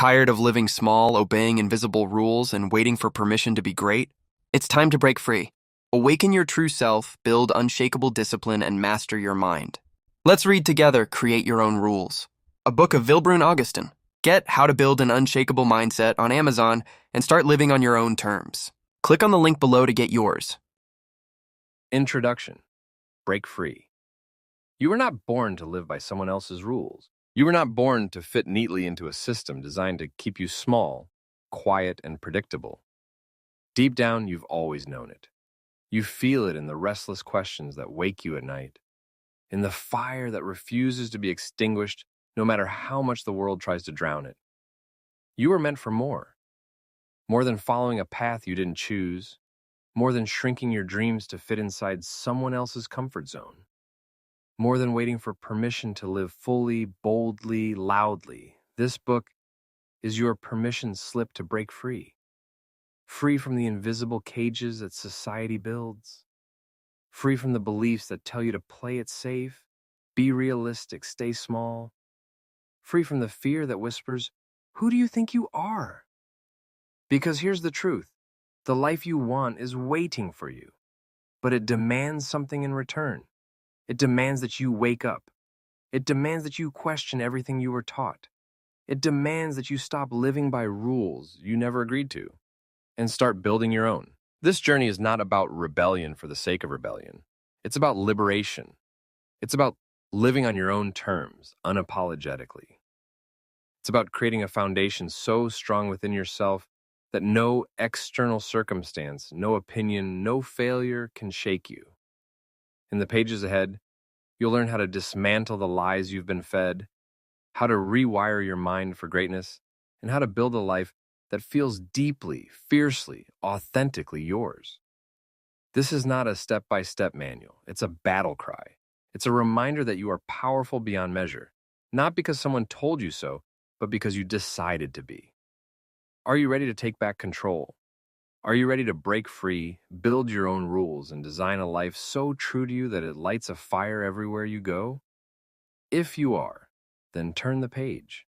Tired of living small, obeying invisible rules, and waiting for permission to be great? It's time to break free. Awaken your true self, build unshakable discipline, and master your mind. Let's read together Create Your Own Rules, a book of Vilbrun Augustin. Get How to Build an Unshakable Mindset on Amazon and start living on your own terms. Click on the link below to get yours. Introduction. Break free. You were not born to live by someone else's rules. You were not born to fit neatly into a system designed to keep you small, quiet, and predictable. Deep down, you've always known it. You feel it in the restless questions that wake you at night, in the fire that refuses to be extinguished no matter how much the world tries to drown it. You were meant for more than following a path you didn't choose, more than shrinking your dreams to fit inside someone else's comfort zone. More than waiting for permission to live fully, boldly, loudly. This book is your permission slip to break free. Free from the invisible cages that society builds. Free from the beliefs that tell you to play it safe, be realistic, stay small. Free from the fear that whispers, "Who do you think you are?" Because here's the truth. The life you want is waiting for you, but it demands something in return. It demands that you wake up. It demands that you question everything you were taught. It demands that you stop living by rules you never agreed to and start building your own. This journey is not about rebellion for the sake of rebellion. It's about liberation. It's about living on your own terms, unapologetically. It's about creating a foundation so strong within yourself that no external circumstance, no opinion, no failure can shake you. In the pages ahead, you'll learn how to dismantle the lies you've been fed, how to rewire your mind for greatness, and how to build a life that feels deeply, fiercely, authentically yours. This is not a step-by-step manual. It's a battle cry. It's a reminder that you are powerful beyond measure, not because someone told you so, but because you decided to be. Are you ready to take back control? Are you ready to break free, build your own rules, and design a life so true to you that it lights a fire everywhere you go? If you are, then turn the page.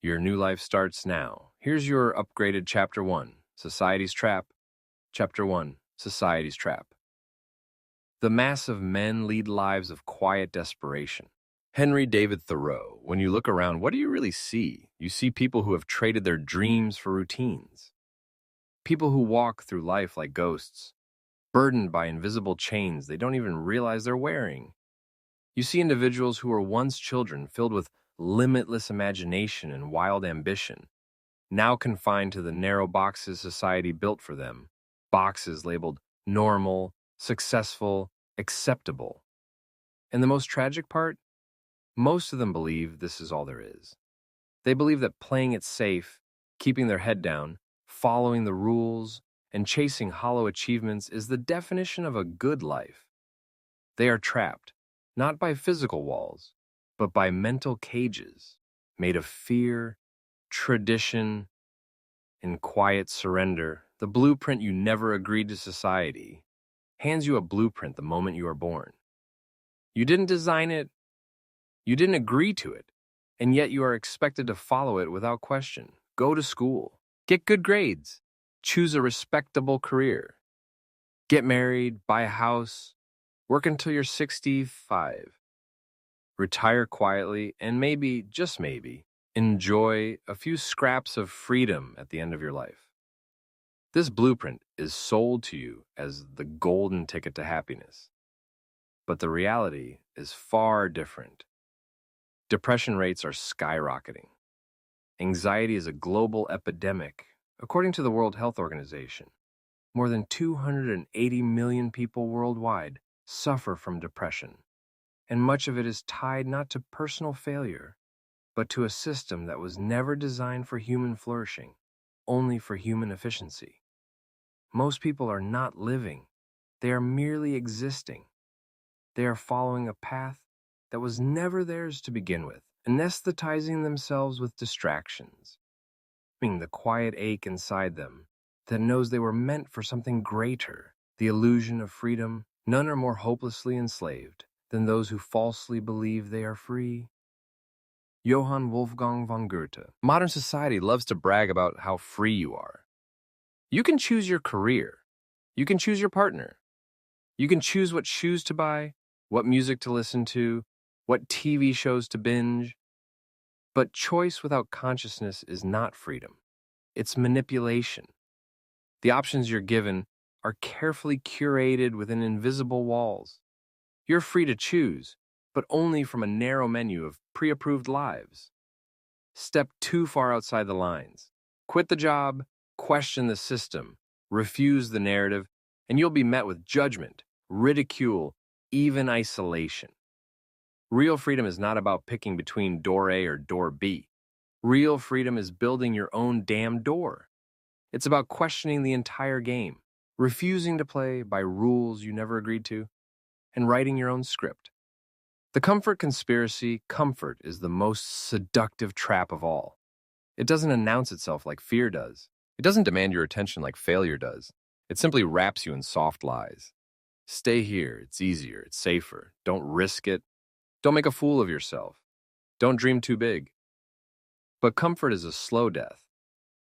Your new life starts now. Here's your upgraded Chapter 1, Society's Trap. Chapter 1, Society's Trap. The mass of men lead lives of quiet desperation. Henry David Thoreau, when you look around, what do you really see? You see people who have traded their dreams for routines. People who walk through life like ghosts, burdened by invisible chains they don't even realize they're wearing. You see individuals who were once children filled with limitless imagination and wild ambition, now confined to the narrow boxes society built for them, boxes labeled normal, successful, acceptable. And the most tragic part? Most of them believe this is all there is. They believe that playing it safe, keeping their head down, following the rules, and chasing hollow achievements is the definition of a good life. They are trapped, not by physical walls, but by mental cages made of fear, tradition, and quiet surrender. The blueprint you never agreed to society hands you a blueprint the moment you are born. You didn't design it, you didn't agree to it, and yet you are expected to follow it without question. Go to school. Get good grades. Choose a respectable career. Get married, buy a house, work until you're 65. Retire quietly, and maybe, just maybe, enjoy a few scraps of freedom at the end of your life. This blueprint is sold to you as the golden ticket to happiness. But the reality is far different. Depression rates are skyrocketing. Anxiety is a global epidemic. According to the World Health Organization, more than 280 million people worldwide suffer from depression, and much of it is tied not to personal failure, but to a system that was never designed for human flourishing, only for human efficiency. Most people are not living. They are merely existing. They are following a path that was never theirs to begin with, anesthetizing themselves with distractions, the quiet ache inside them that knows they were meant for something greater, the illusion of freedom. None are more hopelessly enslaved than those who falsely believe they are free. Johann Wolfgang von Goethe. Modern society loves to brag about how free you are. You can choose your career. You can choose your partner. You can choose what shoes to buy, what music to listen to, what TV shows to binge. But choice without consciousness is not freedom. It's manipulation. The options you're given are carefully curated within invisible walls. You're free to choose, but only from a narrow menu of pre-approved lives. Step too far outside the lines. Quit the job, question the system, refuse the narrative, and you'll be met with judgment, ridicule, even isolation. Real freedom is not about picking between door A or door B. Real freedom is building your own damn door. It's about questioning the entire game, refusing to play by rules you never agreed to, and writing your own script. The comfort conspiracy, comfort is the most seductive trap of all. It doesn't announce itself like fear does. It doesn't demand your attention like failure does. It simply wraps you in soft lies. Stay here, it's easier, it's safer. Don't risk it. Don't make a fool of yourself. Don't dream too big. But comfort is a slow death.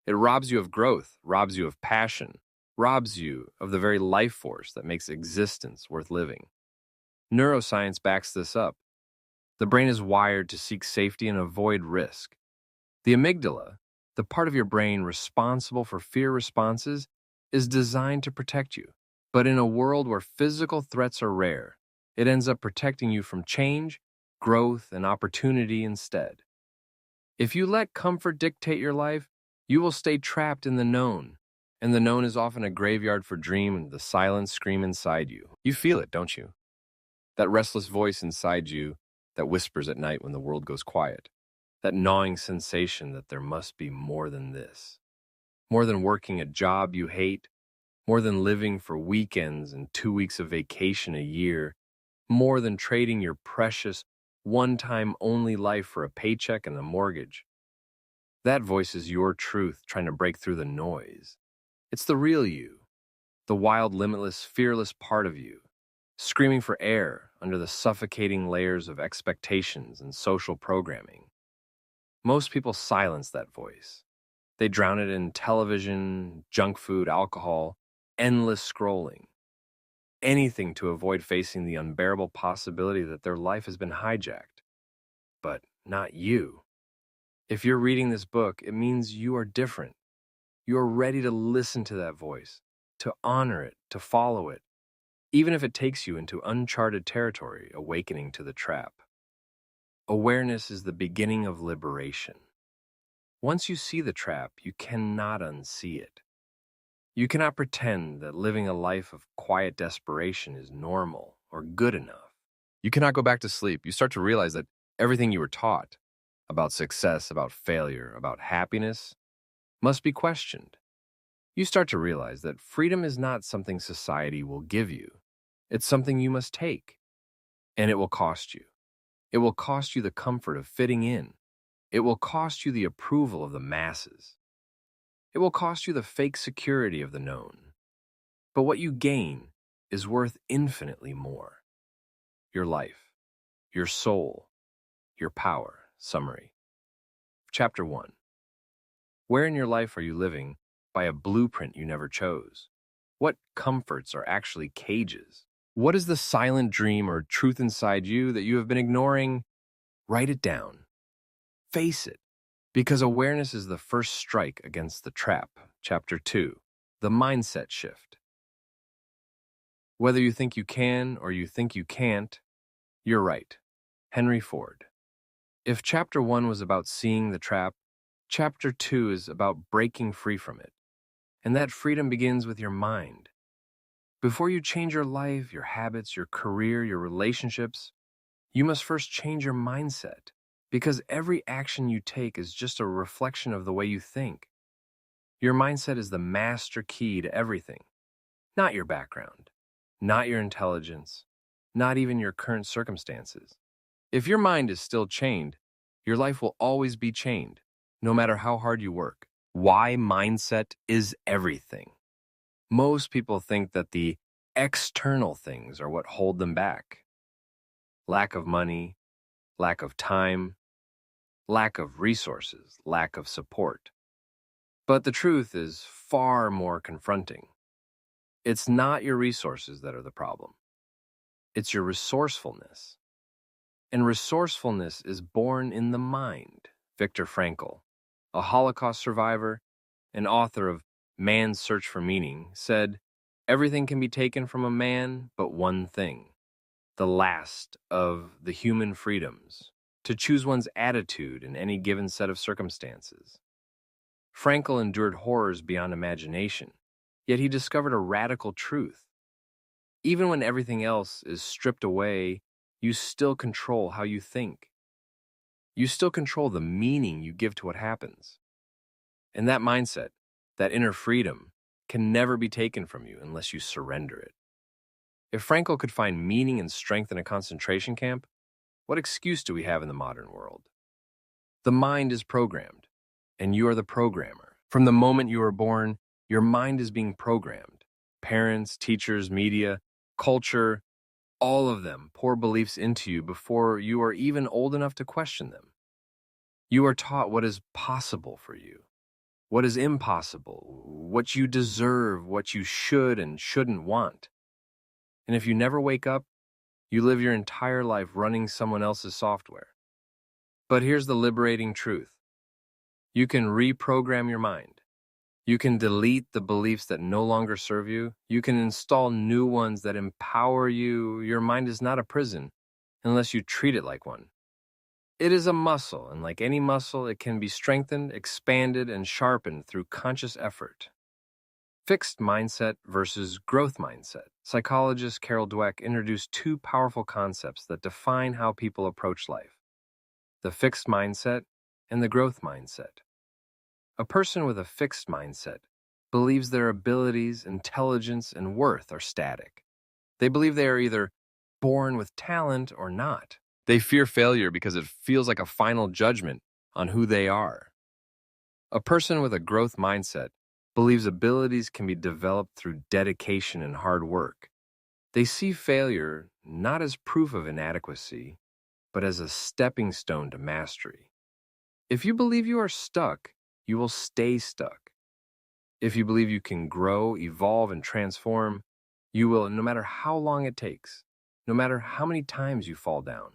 It robs you of growth, robs you of passion, robs you of the very life force that makes existence worth living. Neuroscience backs this up. The brain is wired to seek safety and avoid risk. The amygdala, the part of your brain responsible for fear responses, is designed to protect you. But in a world where physical threats are rare, it ends up protecting you from change, growth, and opportunity instead. If you let comfort dictate your life, you will stay trapped in the known, and the known is often a graveyard for dream and the silent scream inside you. You feel it, don't you? That restless voice inside you that whispers at night when the world goes quiet. That gnawing sensation that there must be more than this. More than working a job you hate, more than living for weekends and 2 weeks of vacation a year, more than trading your precious, one-time only life for a paycheck and a mortgage. That voice is your truth trying to break through the noise. It's the real you, the wild, limitless, fearless part of you, screaming for air under the suffocating layers of expectations and social programming. Most people silence that voice. They drown it in television, junk food, alcohol, endless scrolling. Anything to avoid facing the unbearable possibility that their life has been hijacked. But not you. If you're reading this book, it means you are different. You are ready to listen to that voice, to honor it, to follow it, even if it takes you into uncharted territory, awakening to the trap. Awareness is the beginning of liberation. Once you see the trap, you cannot unsee it. You cannot pretend that living a life of quiet desperation is normal or good enough. You cannot go back to sleep. You start to realize that everything you were taught about success, about failure, about happiness must be questioned. You start to realize that freedom is not something society will give you. It's something you must take, and it will cost you. It will cost you the comfort of fitting in. It will cost you the approval of the masses. It will cost you the fake security of the known. But what you gain is worth infinitely more. Your life, your soul, your power. Summary. Chapter 1. Where in your life are you living by a blueprint you never chose? What comforts are actually cages? What is the silent dream or truth inside you that you have been ignoring? Write it down. Face it, because awareness is the first strike against the trap. Chapter 2. The mindset shift. Whether you think you can or you think you can't, you're right. Henry Ford. If Chapter 1 was about seeing the trap, Chapter 2 is about breaking free from it. And that freedom begins with your mind. Before you change your life, your habits, your career, your relationships, you must first change your mindset, because every action you take is just a reflection of the way you think. Your mindset is the master key to everything, not your background, not your intelligence, not even your current circumstances. If your mind is still chained, your life will always be chained, no matter how hard you work. Why mindset is everything. Most people think that the external things are what hold them back. Lack of money, lack of time, lack of resources, lack of support. But the truth is far more confronting. It's not your resources that are the problem. It's your resourcefulness. And resourcefulness is born in the mind. Viktor Frankl, a Holocaust survivor and author of Man's Search for Meaning, said, "Everything can be taken from a man but one thing, the last of the human freedoms, to choose one's attitude in any given set of circumstances." Frankl endured horrors beyond imagination, yet he discovered a radical truth. Even when everything else is stripped away, you still control how you think. You still control the meaning you give to what happens. And that mindset, that inner freedom, can never be taken from you unless you surrender it. If Frankl could find meaning and strength in a concentration camp, what excuse do we have in the modern world? The mind is programmed, and you are the programmer. From the moment you are born, your mind is being programmed. Parents, teachers, media, culture, all of them pour beliefs into you before you are even old enough to question them. You are taught what is possible for you, what is impossible, what you deserve, what you should and shouldn't want. And if you never wake up, you live your entire life running someone else's software. But here's the liberating truth. You can reprogram your mind. You can delete the beliefs that no longer serve you. You can install new ones that empower you. Your mind is not a prison unless you treat it like one. It is a muscle, and like any muscle, it can be strengthened, expanded, and sharpened through conscious effort. Fixed mindset versus growth mindset. Psychologist Carol Dweck introduced two powerful concepts that define how people approach life: the fixed mindset and the growth mindset. A person with a fixed mindset believes their abilities, intelligence, and worth are static. They believe they are either born with talent or not. They fear failure because it feels like a final judgment on who they are. A person with a growth mindset believes abilities can be developed through dedication and hard work. They see failure not as proof of inadequacy, but as a stepping stone to mastery. If you believe you are stuck, you will stay stuck. If you believe you can grow, evolve, and transform, you will, no matter how long it takes, no matter how many times you fall down.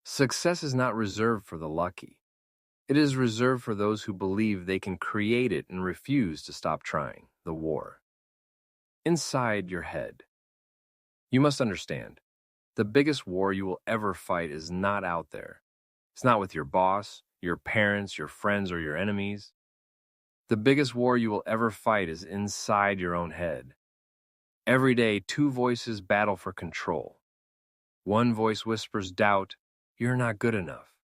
Success is not reserved for the lucky. It is reserved for those who believe they can create it and refuse to stop trying. The war. Inside your head. You must understand, the biggest war you will ever fight is not out there. It's not with your boss, your parents, your friends, or your enemies. The biggest war you will ever fight is inside your own head. Every day, two voices battle for control. One voice whispers doubt, "You're not good enough.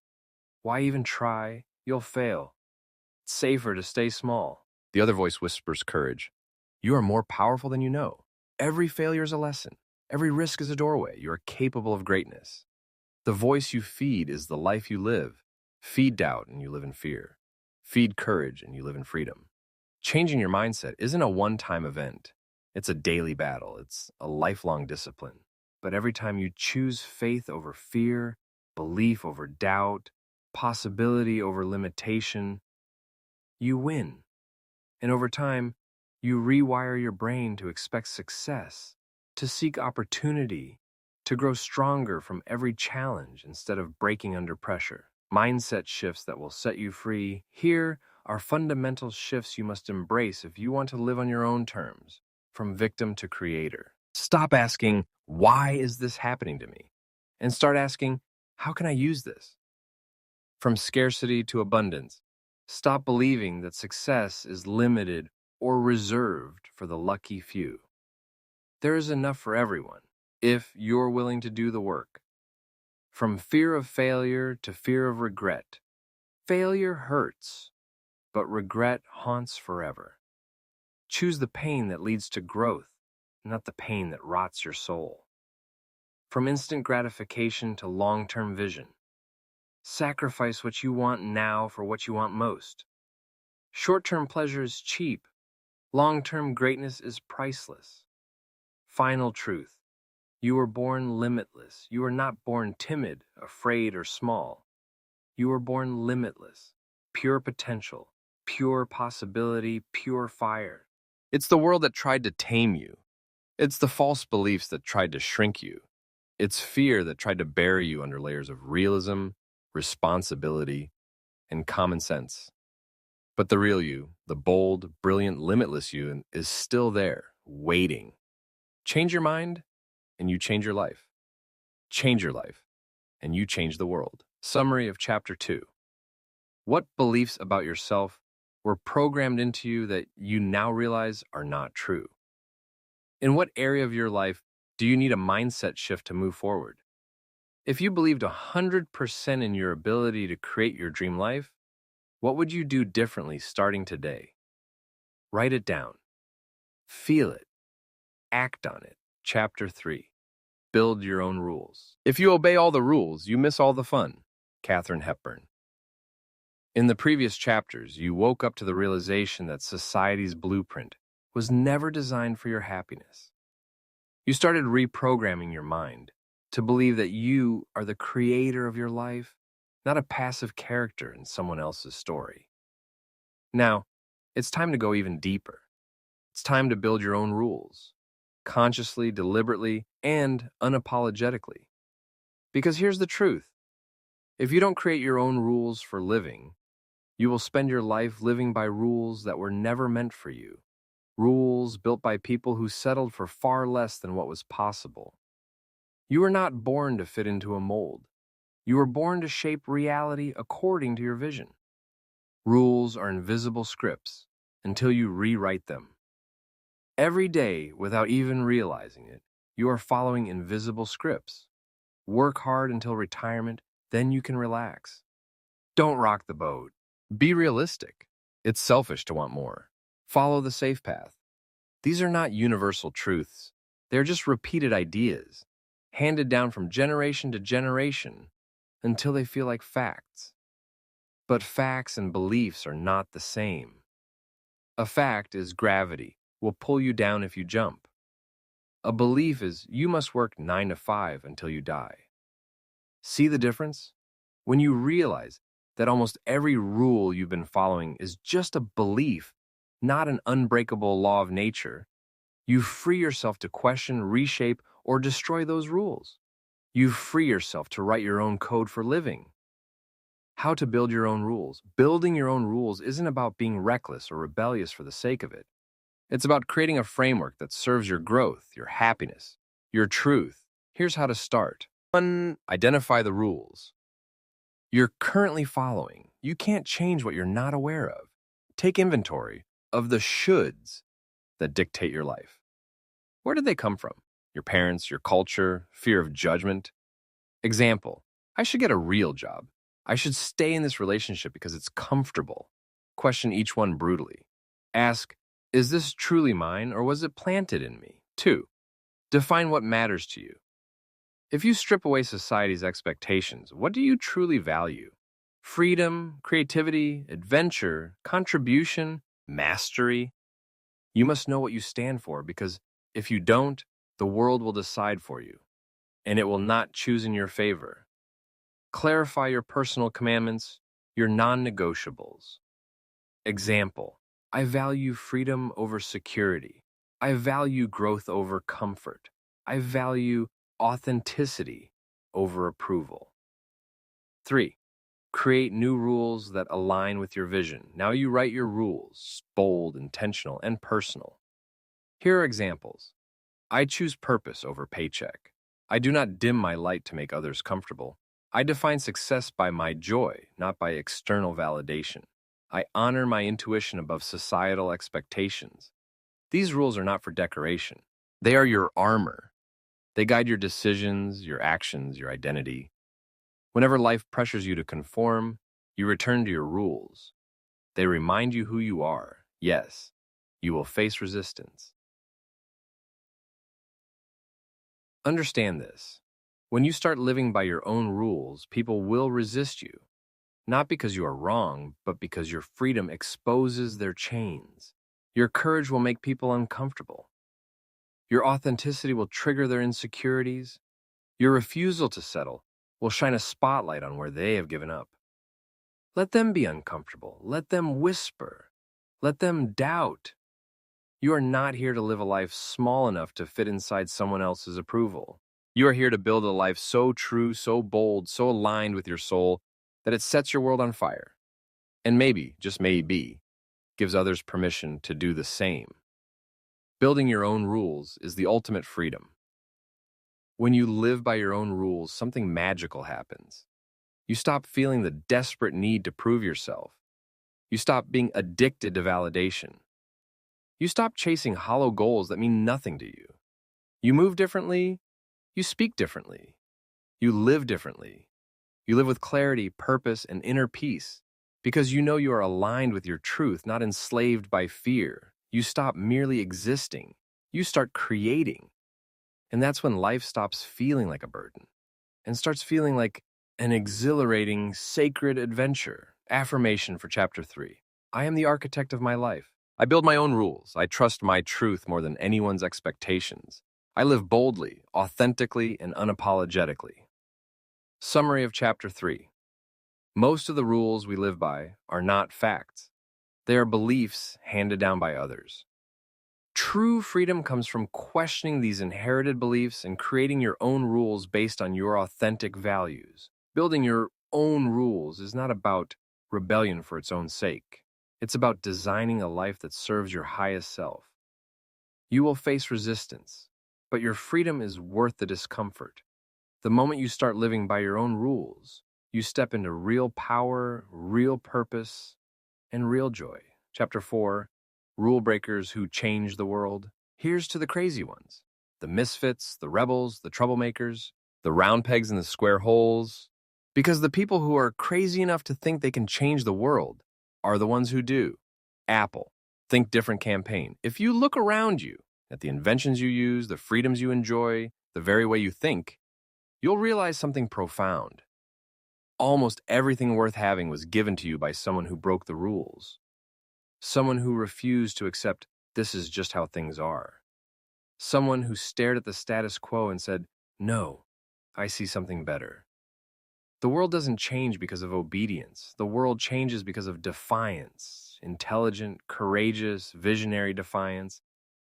Why even try? You'll fail. It's safer to stay small." The other voice whispers courage. "You are more powerful than you know. Every failure is a lesson. Every risk is a doorway. You are capable of greatness." The voice you feed is the life you live. Feed doubt and you live in fear. Feed courage and you live in freedom. Changing your mindset isn't a one-time event. It's a daily battle. It's a lifelong discipline. But every time you choose faith over fear, belief over doubt, possibility over limitation, you win. And over time, you rewire your brain to expect success, to seek opportunity, to grow stronger from every challenge instead of breaking under pressure. Mindset shifts that will set you free. Here are fundamental shifts you must embrace if you want to live on your own terms, from victim to creator. Stop asking, "Why is this happening to me?" and start asking, "How can I use this?" From scarcity to abundance. Stop believing that success is limited or reserved for the lucky few. There is enough for everyone, if you're willing to do the work. From fear of failure to fear of regret. Failure hurts, but regret haunts forever. Choose the pain that leads to growth, not the pain that rots your soul. From instant gratification to long-term vision. Sacrifice what you want now for what you want most. Short-term pleasure is cheap. Long-term greatness is priceless. Final truth. You were born limitless. You are not born timid, afraid, or small. You were born limitless, pure potential, pure possibility, pure fire. It's the world that tried to tame you. It's the false beliefs that tried to shrink you. It's fear that tried to bury you under layers of realism, responsibility, and common sense. But the real you, the bold, brilliant, limitless you, is still there, waiting. Change your mind, and you change your life. Change your life, and you change the world. Summary of Chapter 2. What beliefs about yourself were programmed into you that you now realize are not true? In what area of your life do you need a mindset shift to move forward? If you believed 100% in your ability to create your dream life, what would you do differently starting today? Write it down. Feel it. Act on it. Chapter 3. Build your own rules. If you obey all the rules, you miss all the fun. Katharine Hepburn. In the previous chapters, you woke up to the realization that society's blueprint was never designed for your happiness. You started reprogramming your mind to believe that you are the creator of your life, not a passive character in someone else's story. Now, it's time to go even deeper. It's time to build your own rules, consciously, deliberately, and unapologetically. Because here's the truth. If you don't create your own rules for living, you will spend your life living by rules that were never meant for you. Rules built by people who settled for far less than what was possible. You were not born to fit into a mold. You were born to shape reality according to your vision. Rules are invisible scripts until you rewrite them. Every day, without even realizing it, you are following invisible scripts. Work hard until retirement, then you can relax. Don't rock the boat. Be realistic. It's selfish to want more. Follow the safe path. These are not universal truths. They're just repeated ideas, handed down from generation to generation until they feel like facts. But facts and beliefs are not the same. A fact is gravity will pull you down if you jump. A belief is you must work 9 to 5 until you die. See the difference? When you realize that almost every rule you've been following is just a belief, not an unbreakable law of nature, you free yourself to question, reshape, or destroy those rules. You free yourself to write your own code for living. How to build your own rules. Building your own rules isn't about being reckless or rebellious for the sake of it. It's about creating a framework that serves your growth, your happiness, your truth. Here's how to start. 1. Identify the rules you're currently following. You can't change what you're not aware of. Take inventory of the shoulds that dictate your life. Where did they come from? Your parents, your culture, fear of judgment? Example, I should get a real job. I should stay in this relationship because it's comfortable. Question each one brutally. Ask, is this truly mine or was it planted in me? 2. Define what matters to you. If you strip away society's expectations, what do you truly value? Freedom, creativity, adventure, contribution, mastery? You must know what you stand for because if you don't, the world will decide for you, and it will not choose in your favor. Clarify your personal commandments, your non-negotiables. Example, I value freedom over security. I value growth over comfort. I value authenticity over approval. 3. Create new rules that align with your vision. Now you write your rules, bold, intentional, and personal. Here are examples. I choose purpose over paycheck. I do not dim my light to make others comfortable. I define success by my joy, not by external validation. I honor my intuition above societal expectations. These rules are not for decoration. They are your armor. They guide your decisions, your actions, your identity. Whenever life pressures you to conform, you return to your rules. They remind you who you are. Yes, you will face resistance. Understand this. When you start living by your own rules, people will resist you. Not because you are wrong, but because your freedom exposes their chains. Your courage will make people uncomfortable. Your authenticity will trigger their insecurities. Your refusal to settle will shine a spotlight on where they have given up. Let them be uncomfortable. Let them whisper. Let them doubt. You are not here to live a life small enough to fit inside someone else's approval. You are here to build a life so true, so bold, so aligned with your soul that it sets your world on fire. And maybe, just maybe, gives others permission to do the same. Building your own rules is the ultimate freedom. When you live by your own rules, something magical happens. You stop feeling the desperate need to prove yourself. You stop being addicted to validation. You stop chasing hollow goals that mean nothing to you. You move differently. You speak differently. You live differently. You live with clarity, purpose, and inner peace because you know you are aligned with your truth, not enslaved by fear. You stop merely existing. You start creating. And that's when life stops feeling like a burden and starts feeling like an exhilarating, sacred adventure. Affirmation for Chapter 3. I am the architect of my life. I build my own rules. I trust my truth more than anyone's expectations. I live boldly, authentically, and unapologetically. Summary of Chapter 3. Most of the rules we live by are not facts. They are beliefs handed down by others. True freedom comes from questioning these inherited beliefs and creating your own rules based on your authentic values. Building your own rules is not about rebellion for its own sake. It's about designing a life that serves your highest self. You will face resistance, but your freedom is worth the discomfort. The moment you start living by your own rules, you step into real power, real purpose, and real joy. Chapter 4. Rule breakers who change the world. Here's to the crazy ones. The misfits, the rebels, the troublemakers, the round pegs in the square holes. Because the people who are crazy enough to think they can change the world are the ones who do. Apple, Think Different campaign. If you look around you at the inventions you use, the freedoms you enjoy, the very way you think, you'll realize something profound. Almost everything worth having was given to you by someone who broke the rules. Someone who refused to accept this is just how things are. Someone who stared at the status quo and said, no, I see something better. The world doesn't change because of obedience. The world changes because of defiance, intelligent, courageous, visionary defiance.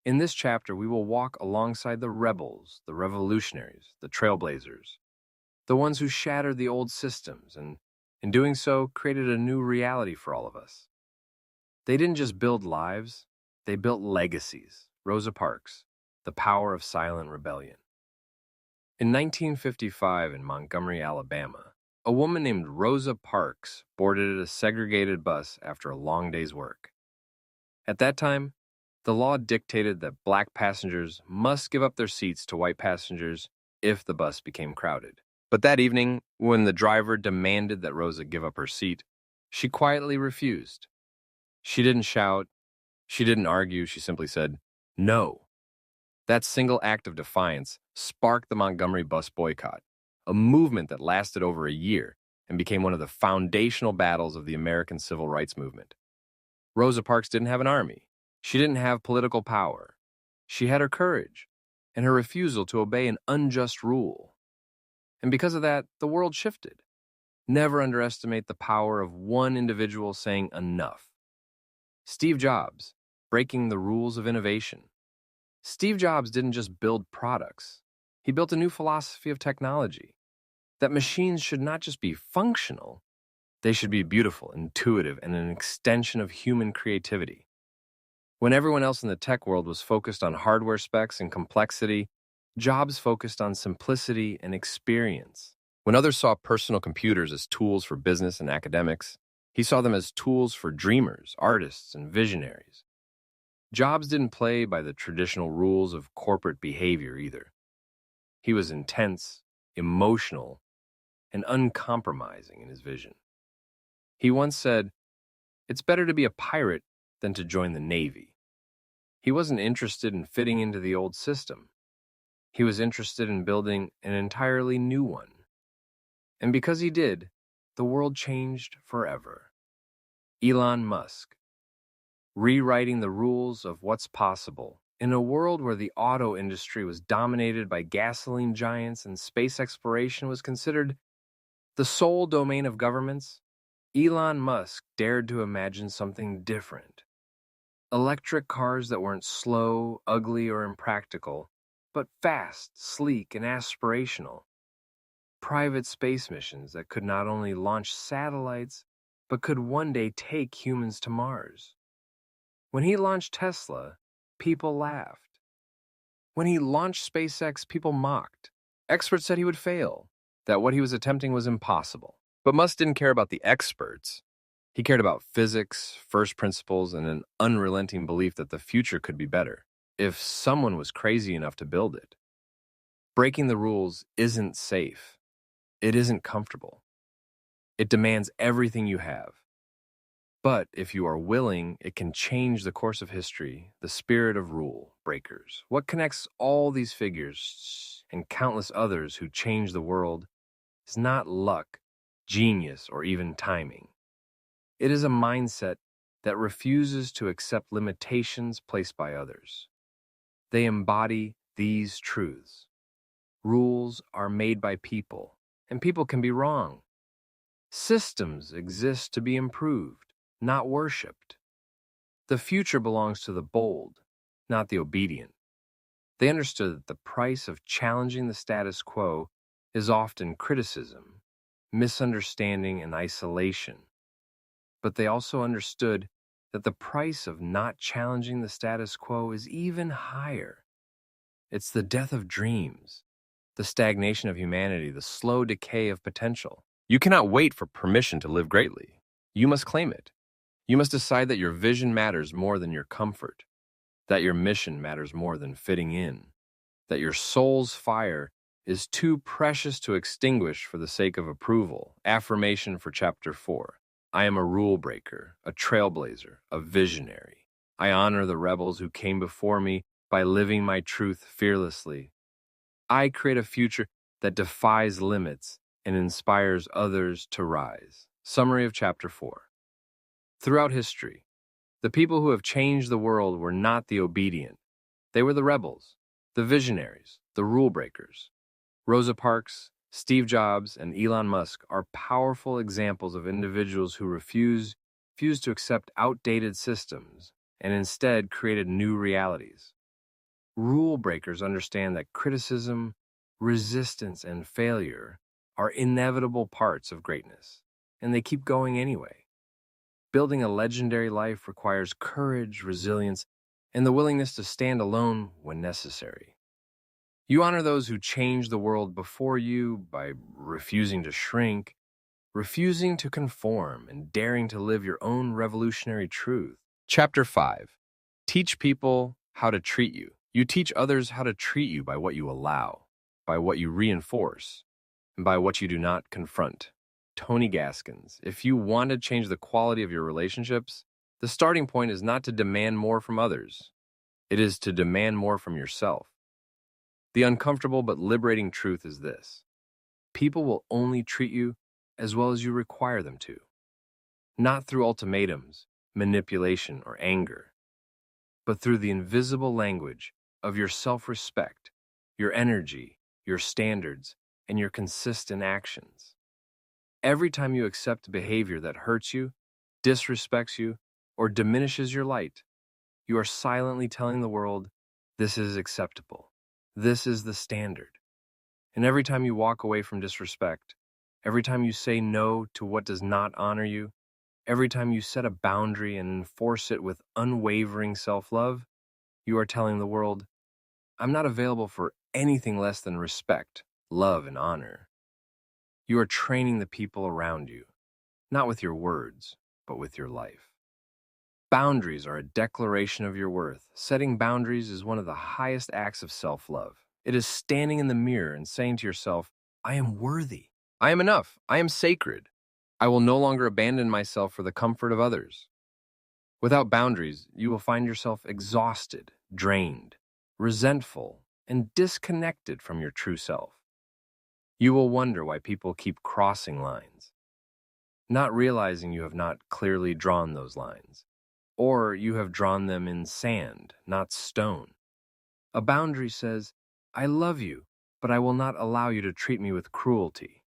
In this chapter, we will walk alongside the rebels, the revolutionaries, the trailblazers, the ones who shattered the old systems and, in doing so, created a new reality for all of us. They didn't just build lives, they built legacies. Rosa Parks, The Power of Silent Rebellion. In 1955 in Montgomery, Alabama, a woman named Rosa Parks boarded a segregated bus after a long day's work. At that time, the law dictated that black passengers must give up their seats to white passengers if the bus became crowded. But that evening, when the driver demanded that Rosa give up her seat, she quietly refused. She didn't shout, she didn't argue, she simply said, no. That single act of defiance sparked the Montgomery bus boycott, a movement that lasted over a year and became one of the foundational battles of the American civil rights movement. Rosa Parks didn't have an army. She didn't have political power. She had her courage and her refusal to obey an unjust rule. And because of that, the world shifted. Never underestimate the power of one individual saying enough. Steve Jobs, breaking the rules of innovation. Steve Jobs didn't just build products. He built a new philosophy of technology. That machines should not just be functional, they should be beautiful, intuitive, and an extension of human creativity. When everyone else in the tech world was focused on hardware specs and complexity, Jobs focused on simplicity and experience. When others saw personal computers as tools for business and academics, he saw them as tools for dreamers, artists, and visionaries. Jobs didn't play by the traditional rules of corporate behavior either. He was intense, emotional, and uncompromising in his vision. He once said, "It's better to be a pirate than to join the Navy." He wasn't interested in fitting into the old system. He was interested in building an entirely new one. And because he did, the world changed forever. Elon Musk, rewriting the rules of what's possible. In a world where the auto industry was dominated by gasoline giants and space exploration was considered the sole domain of governments, Elon Musk dared to imagine something different. Electric cars that weren't slow, ugly, or impractical, but fast, sleek, and aspirational. Private space missions that could not only launch satellites, but could one day take humans to Mars. When he launched Tesla, people laughed. When he launched SpaceX, people mocked. Experts said he would fail, that what he was attempting was impossible. But Musk didn't care about the experts. He cared about physics, first principles, and an unrelenting belief that the future could be better if someone was crazy enough to build it. Breaking the rules isn't safe. It isn't comfortable. It demands everything you have. But if you are willing, it can change the course of history, the spirit of rule breakers. What connects all these figures and countless others who change the world is not luck, genius, or even timing. It is a mindset that refuses to accept limitations placed by others. They embody these truths. Rules are made by people, and people can be wrong. Systems exist to be improved, not worshipped. The future belongs to the bold, not the obedient. They understood that the price of challenging the status quo is often criticism, misunderstanding, and isolation. But they also understood that the price of not challenging the status quo is even higher. It's the death of dreams, the stagnation of humanity, the slow decay of potential. You cannot wait for permission to live greatly. You must claim it. You must decide that your vision matters more than your comfort, that your mission matters more than fitting in, that your soul's fire is too precious to extinguish for the sake of approval. Affirmation for Chapter 4. I am a rule breaker, a trailblazer, a visionary. I honor the rebels who came before me by living my truth fearlessly. I create a future that defies limits and inspires others to rise. Summary of Chapter 4. Throughout history, the people who have changed the world were not the obedient. They were the rebels, the visionaries, the rule breakers. Rosa Parks, Steve Jobs, and Elon Musk are powerful examples of individuals who refused to accept outdated systems and instead created new realities. Rule breakers understand that criticism, resistance, and failure are inevitable parts of greatness, and they keep going anyway. Building a legendary life requires courage, resilience, and the willingness to stand alone when necessary. You honor those who changed the world before you by refusing to shrink, refusing to conform, and daring to live your own revolutionary truth. Chapter 5. Teach people how to treat you. You teach others how to treat you by what you allow, by what you reinforce, and by what you do not confront. Tony Gaskins. If you want to change the quality of your relationships, the starting point is not to demand more from others. It is to demand more from yourself. The uncomfortable but liberating truth is this: people will only treat you as well as you require them to, not through ultimatums, manipulation, or anger, but through the invisible language of your self-respect, your energy, your standards, and your consistent actions. Every time you accept behavior that hurts you, disrespects you, or diminishes your light, you are silently telling the world, this is acceptable. This is the standard. And every time you walk away from disrespect, every time you say no to what does not honor you, every time you set a boundary and enforce it with unwavering self-love, you are telling the world, I'm not available for anything less than respect, love, and honor. You are training the people around you, not with your words, but with your life. Boundaries are a declaration of your worth. Setting boundaries is one of the highest acts of self-love. It is standing in the mirror and saying to yourself, I am worthy. I am enough. I am sacred. I will no longer abandon myself for the comfort of others. Without boundaries, you will find yourself exhausted, drained, resentful, and disconnected from your true self. You will wonder why people keep crossing lines, not realizing you have not clearly drawn those lines, or you have drawn them in sand, not stone. A boundary says, I love you, but I will not allow you to treat me with cruelty.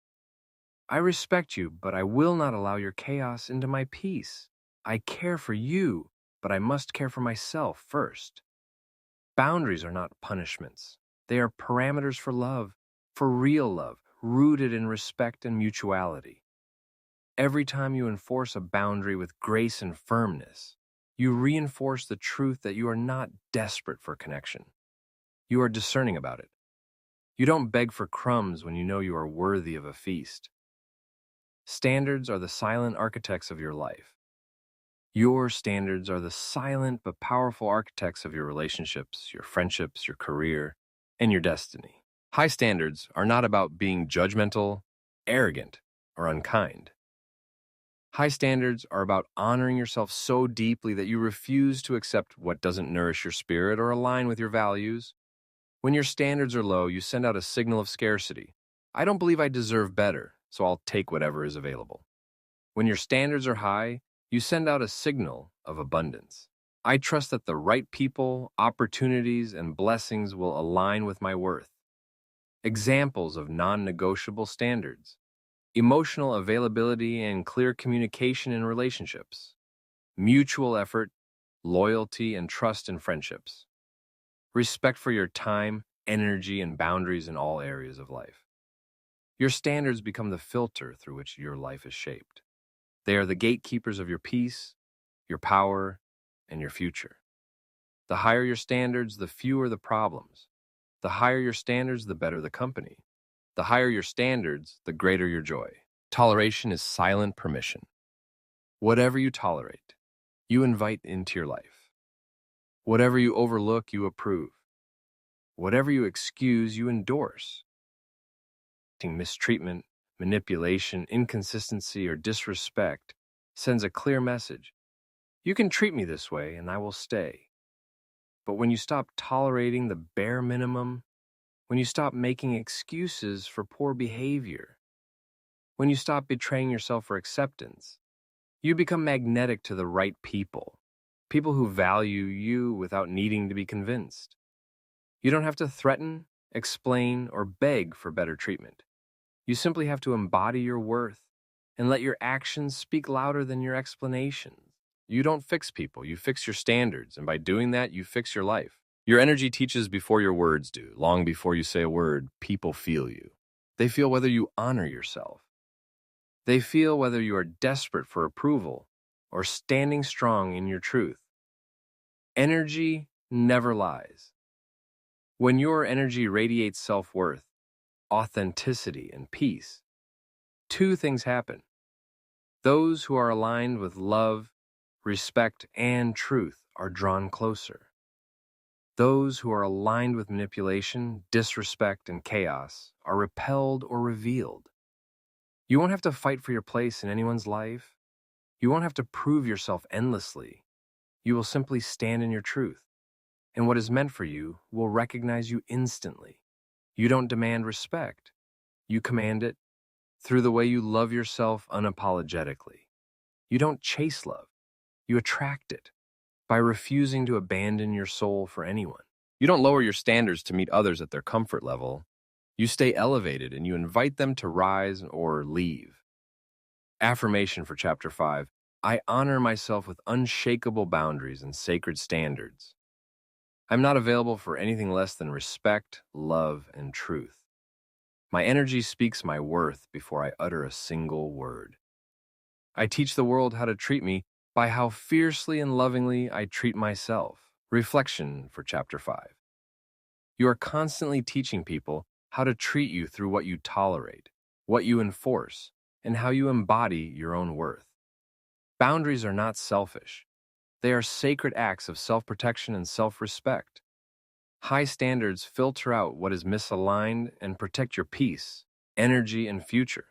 I respect you, but I will not allow your chaos into my peace. I care for you, but I must care for myself first. Boundaries are not punishments. They are parameters for real love, rooted in respect and mutuality. Every time you enforce a boundary with grace and firmness, you reinforce the truth that you are not desperate for connection. You are discerning about it. You don't beg for crumbs when you know you are worthy of a feast. Standards are the silent architects of your life. Your standards are the silent but powerful architects of your relationships, your friendships, your career, and your destiny. High standards are not about being judgmental, arrogant, or unkind. High standards are about honoring yourself so deeply that you refuse to accept what doesn't nourish your spirit or align with your values. When your standards are low, you send out a signal of scarcity. I don't believe I deserve better, so I'll take whatever is available. When your standards are high, you send out a signal of abundance. I trust that the right people, opportunities, and blessings will align with my worth. Examples of non-negotiable standards: emotional availability and clear communication in relationships, mutual effort, loyalty, and trust in friendships, respect for your time, energy, and boundaries in all areas of life. Your standards become the filter through which your life is shaped. They are the gatekeepers of your peace, your power, and your future. The higher your standards, the fewer the problems. The higher your standards, the better the company. The higher your standards, the greater your joy. Toleration is silent permission. Whatever you tolerate, you invite into your life. Whatever you overlook, you approve. Whatever you excuse, you endorse. Mistreatment, manipulation, inconsistency, or disrespect sends a clear message. You can treat me this way, and I will stay. But when you stop tolerating the bare minimum, when you stop making excuses for poor behavior, when you stop betraying yourself for acceptance, you become magnetic to the right people, people who value you without needing to be convinced. You don't have to threaten, explain, or beg for better treatment. You simply have to embody your worth and let your actions speak louder than your explanations. You don't fix people, you fix your standards, and by doing that, you fix your life. Your energy teaches before your words do. Long before you say a word, people feel you. They feel whether you honor yourself. They feel whether you are desperate for approval or standing strong in your truth. Energy never lies. When your energy radiates self-worth, authenticity, and peace, two things happen. Those who are aligned with love, respect, and truth are drawn closer. Those who are aligned with manipulation, disrespect, and chaos are repelled or revealed. You won't have to fight for your place in anyone's life. You won't have to prove yourself endlessly. You will simply stand in your truth, and what is meant for you will recognize you instantly. You don't demand respect. You command it through the way you love yourself unapologetically. You don't chase love. You attract it by refusing to abandon your soul for anyone. You don't lower your standards to meet others at their comfort level. You stay elevated and you invite them to rise or leave. Affirmation for Chapter 5. I honor myself with unshakable boundaries and sacred standards. I'm not available for anything less than respect, love, and truth. My energy speaks my worth before I utter a single word. I teach the world how to treat me by how fiercely and lovingly I treat myself. Reflection for Chapter 5. You are constantly teaching people how to treat you through what you tolerate, what you enforce, and how you embody your own worth. Boundaries are not selfish. They are sacred acts of self-protection and self-respect. High standards filter out what is misaligned and protect your peace, energy, and future.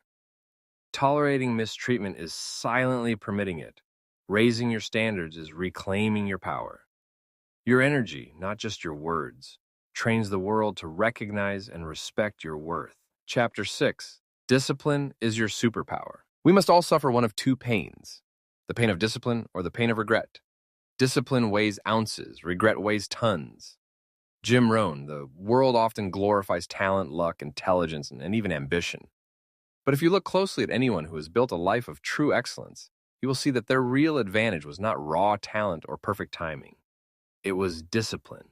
Tolerating mistreatment is silently permitting it. Raising your standards is reclaiming your power. Your energy, not just your words, trains the world to recognize and respect your worth. Chapter 6. Discipline is your superpower. We must all suffer one of two pains: the pain of discipline or the pain of regret. Discipline weighs ounces, regret weighs tons. Jim Rohn: the world often glorifies talent, luck, intelligence, and even ambition. But if you look closely at anyone who has built a life of true excellence, you will see that their real advantage was not raw talent or perfect timing. It was discipline.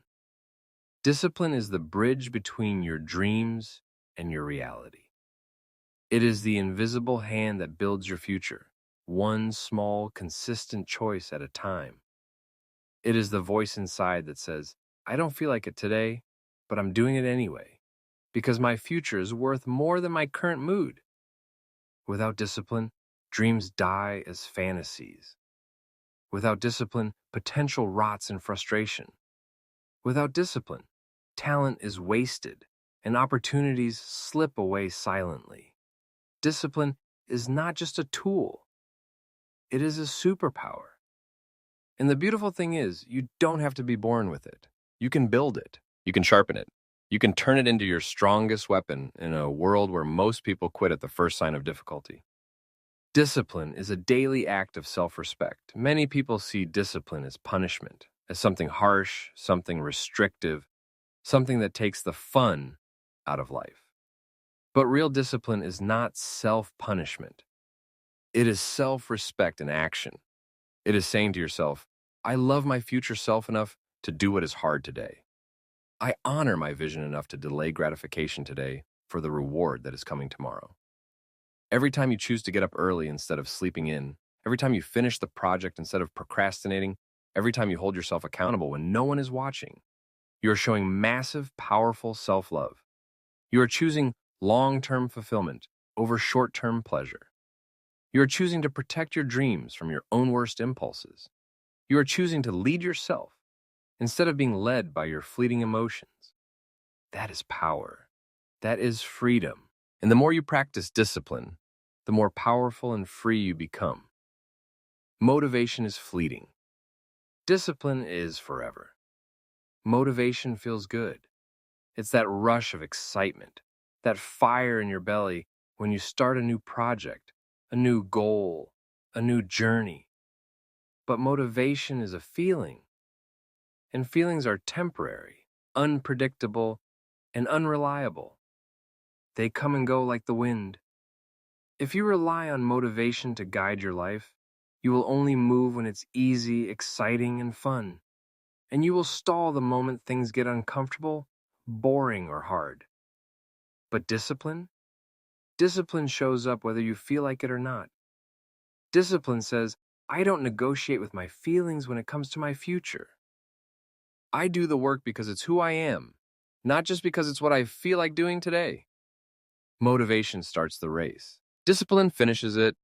Discipline is the bridge between your dreams and your reality. It is the invisible hand that builds your future, one small, consistent choice at a time. It is the voice inside that says, I don't feel like it today, but I'm doing it anyway, because my future is worth more than my current mood. Without discipline, dreams die as fantasies. Without discipline, potential rots in frustration. Without discipline, talent is wasted and opportunities slip away silently. Discipline is not just a tool, it is a superpower. And the beautiful thing is, you don't have to be born with it. You can build it. You can sharpen it. You can turn it into your strongest weapon in a world where most people quit at the first sign of difficulty. Discipline is a daily act of self-respect. Many people see discipline as punishment, as something harsh, something restrictive, something that takes the fun out of life. But real discipline is not self-punishment. It is self-respect in action. It is saying to yourself, I love my future self enough to do what is hard today. I honor my vision enough to delay gratification today for the reward that is coming tomorrow. Every time you choose to get up early instead of sleeping in, every time you finish the project instead of procrastinating, every time you hold yourself accountable when no one is watching, you are showing massive, powerful self-love. You are choosing long-term fulfillment over short-term pleasure. You are choosing to protect your dreams from your own worst impulses. You are choosing to lead yourself instead of being led by your fleeting emotions. That is power. That is freedom. And the more you practice discipline, the more powerful and free you become. Motivation is fleeting. Discipline is forever. Motivation feels good. It's that rush of excitement, that fire in your belly when you start a new project, a new goal, a new journey. But motivation is a feeling, and feelings are temporary, unpredictable, and unreliable. They come and go like the wind. If you rely on motivation to guide your life, you will only move when it's easy, exciting, and fun. And you will stall the moment things get uncomfortable, boring, or hard. But discipline? Discipline shows up whether you feel like it or not. Discipline says, I don't negotiate with my feelings when it comes to my future. I do the work because it's who I am, not just because it's what I feel like doing today. Motivation starts the race. Discipline finishes it.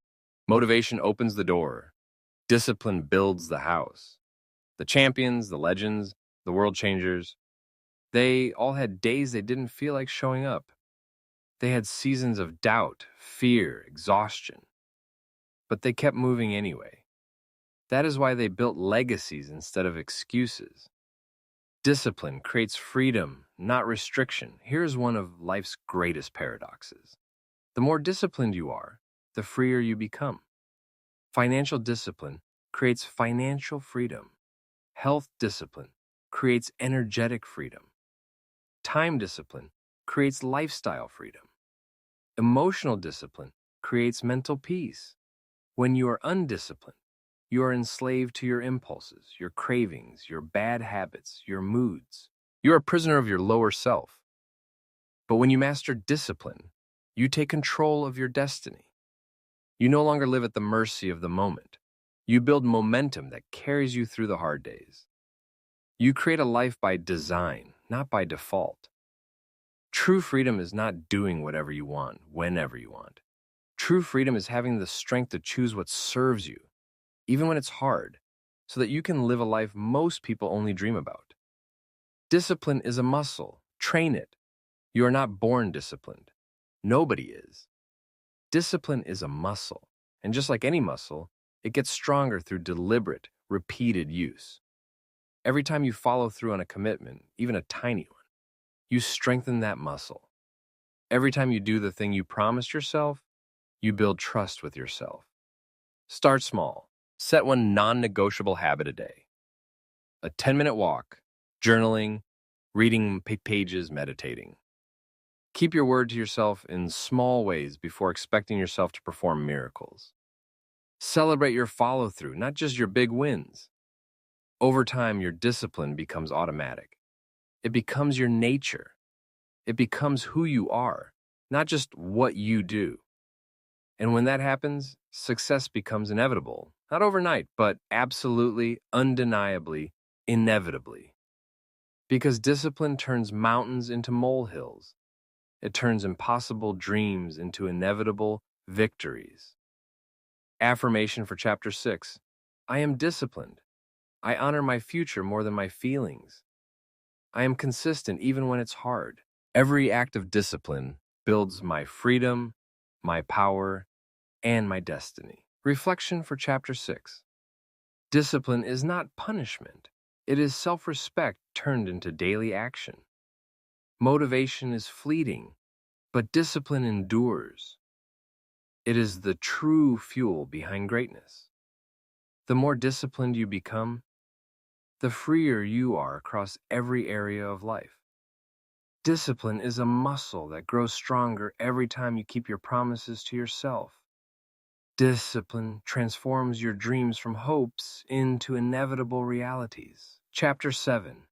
Motivation opens the door. Discipline builds the house. The champions, the legends, the world changers, they all had days they didn't feel like showing up. They had seasons of doubt, fear, exhaustion. But they kept moving anyway. That is why they built legacies instead of excuses. Discipline creates freedom, not restriction. Here's one of life's greatest paradoxes. The more disciplined you are, the freer you become. Financial discipline creates financial freedom. Health discipline creates energetic freedom. Time discipline creates lifestyle freedom. Emotional discipline creates mental peace. When you are undisciplined, you are enslaved to your impulses, your cravings, your bad habits, your moods. You are a prisoner of your lower self. But when you master discipline, you take control of your destiny. You no longer live at the mercy of the moment. You build momentum that carries you through the hard days. You create a life by design, not by default. True freedom is not doing whatever you want, whenever you want. True freedom is having the strength to choose what serves you, even when it's hard, so that you can live a life most people only dream about. Discipline is a muscle. Train it. You are not born disciplined. Nobody is. Discipline is a muscle, and just like any muscle, it gets stronger through deliberate, repeated use. Every time you follow through on a commitment, even a tiny one, you strengthen that muscle. Every time you do the thing you promised yourself, you build trust with yourself. Start small. Set one non-negotiable habit a day. A 10-minute walk, journaling, reading pages, meditating. Keep your word to yourself in small ways before expecting yourself to perform miracles. Celebrate your follow-through, not just your big wins. Over time, your discipline becomes automatic. It becomes your nature. It becomes who you are, not just what you do. And when that happens, success becomes inevitable. Not overnight, but absolutely, undeniably, inevitably. Because discipline turns mountains into molehills. It turns impossible dreams into inevitable victories. Affirmation for Chapter 6. I am disciplined. I honor my future more than my feelings. I am consistent even when it's hard. Every act of discipline builds my freedom, my power, and my destiny. Reflection for Chapter 6. Discipline is not punishment. It is self-respect turned into daily action. Motivation is fleeting, but discipline endures. It is the true fuel behind greatness. The more disciplined you become, the freer you are across every area of life. Discipline is a muscle that grows stronger every time you keep your promises to yourself. Discipline transforms your dreams from hopes into inevitable realities. Chapter 7.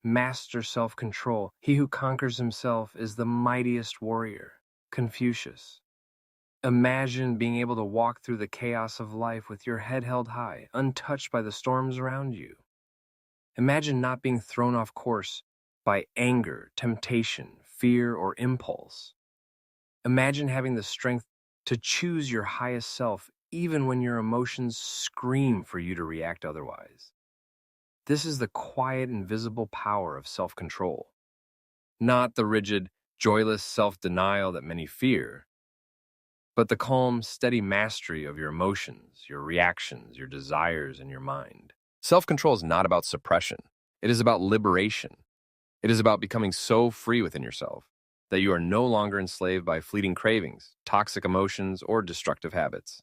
Master self-control. He who conquers himself is the mightiest warrior. Confucius. Imagine being able to walk through the chaos of life with your head held high, untouched by the storms around you. Imagine not being thrown off course by anger, temptation, fear, or impulse. Imagine having the strength to choose your highest self even when your emotions scream for you to react otherwise. This is the quiet, invisible power of self-control. Not the rigid, joyless self-denial that many fear, but the calm, steady mastery of your emotions, your reactions, your desires, and your mind. Self-control is not about suppression. It is about liberation. It is about becoming so free within yourself that you are no longer enslaved by fleeting cravings, toxic emotions, or destructive habits.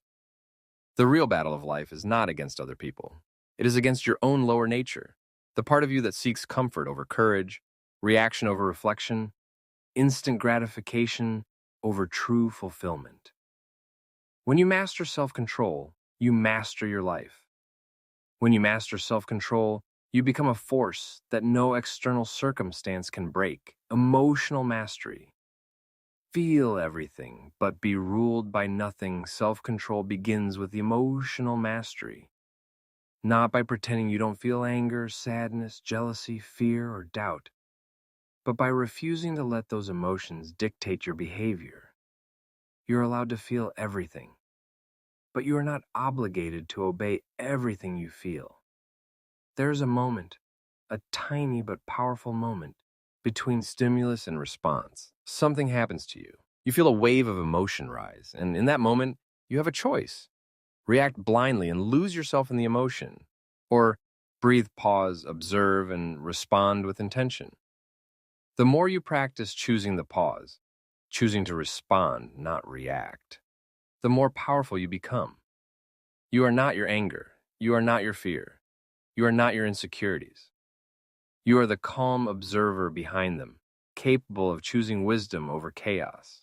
The real battle of life is not against other people. It is against your own lower nature, the part of you that seeks comfort over courage, reaction over reflection, instant gratification over true fulfillment. When you master self-control, you master your life. When you master self-control, you become a force that no external circumstance can break. Emotional mastery. Feel everything, but be ruled by nothing. Self-control begins with emotional mastery. Not by pretending you don't feel anger, sadness, jealousy, fear, or doubt, but by refusing to let those emotions dictate your behavior. You're allowed to feel everything, but you are not obligated to obey everything you feel. There's a moment, a tiny but powerful moment, between stimulus and response. Something happens to you. You feel a wave of emotion rise, and in that moment, you have a choice. React blindly and lose yourself in the emotion, or breathe, pause, observe, and respond with intention. The more you practice choosing the pause, choosing to respond, not react, the more powerful you become. You are not your anger. You are not your fear. You are not your insecurities. You are the calm observer behind them, capable of choosing wisdom over chaos.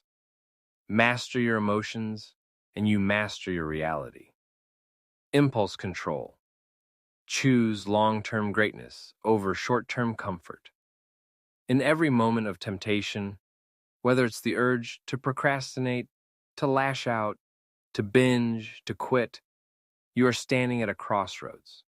Master your emotions, and you master your reality. Impulse control. Choose long-term greatness over short-term comfort. In every moment of temptation, whether it's the urge to procrastinate, to lash out, to binge, to quit, you are standing at a crossroads.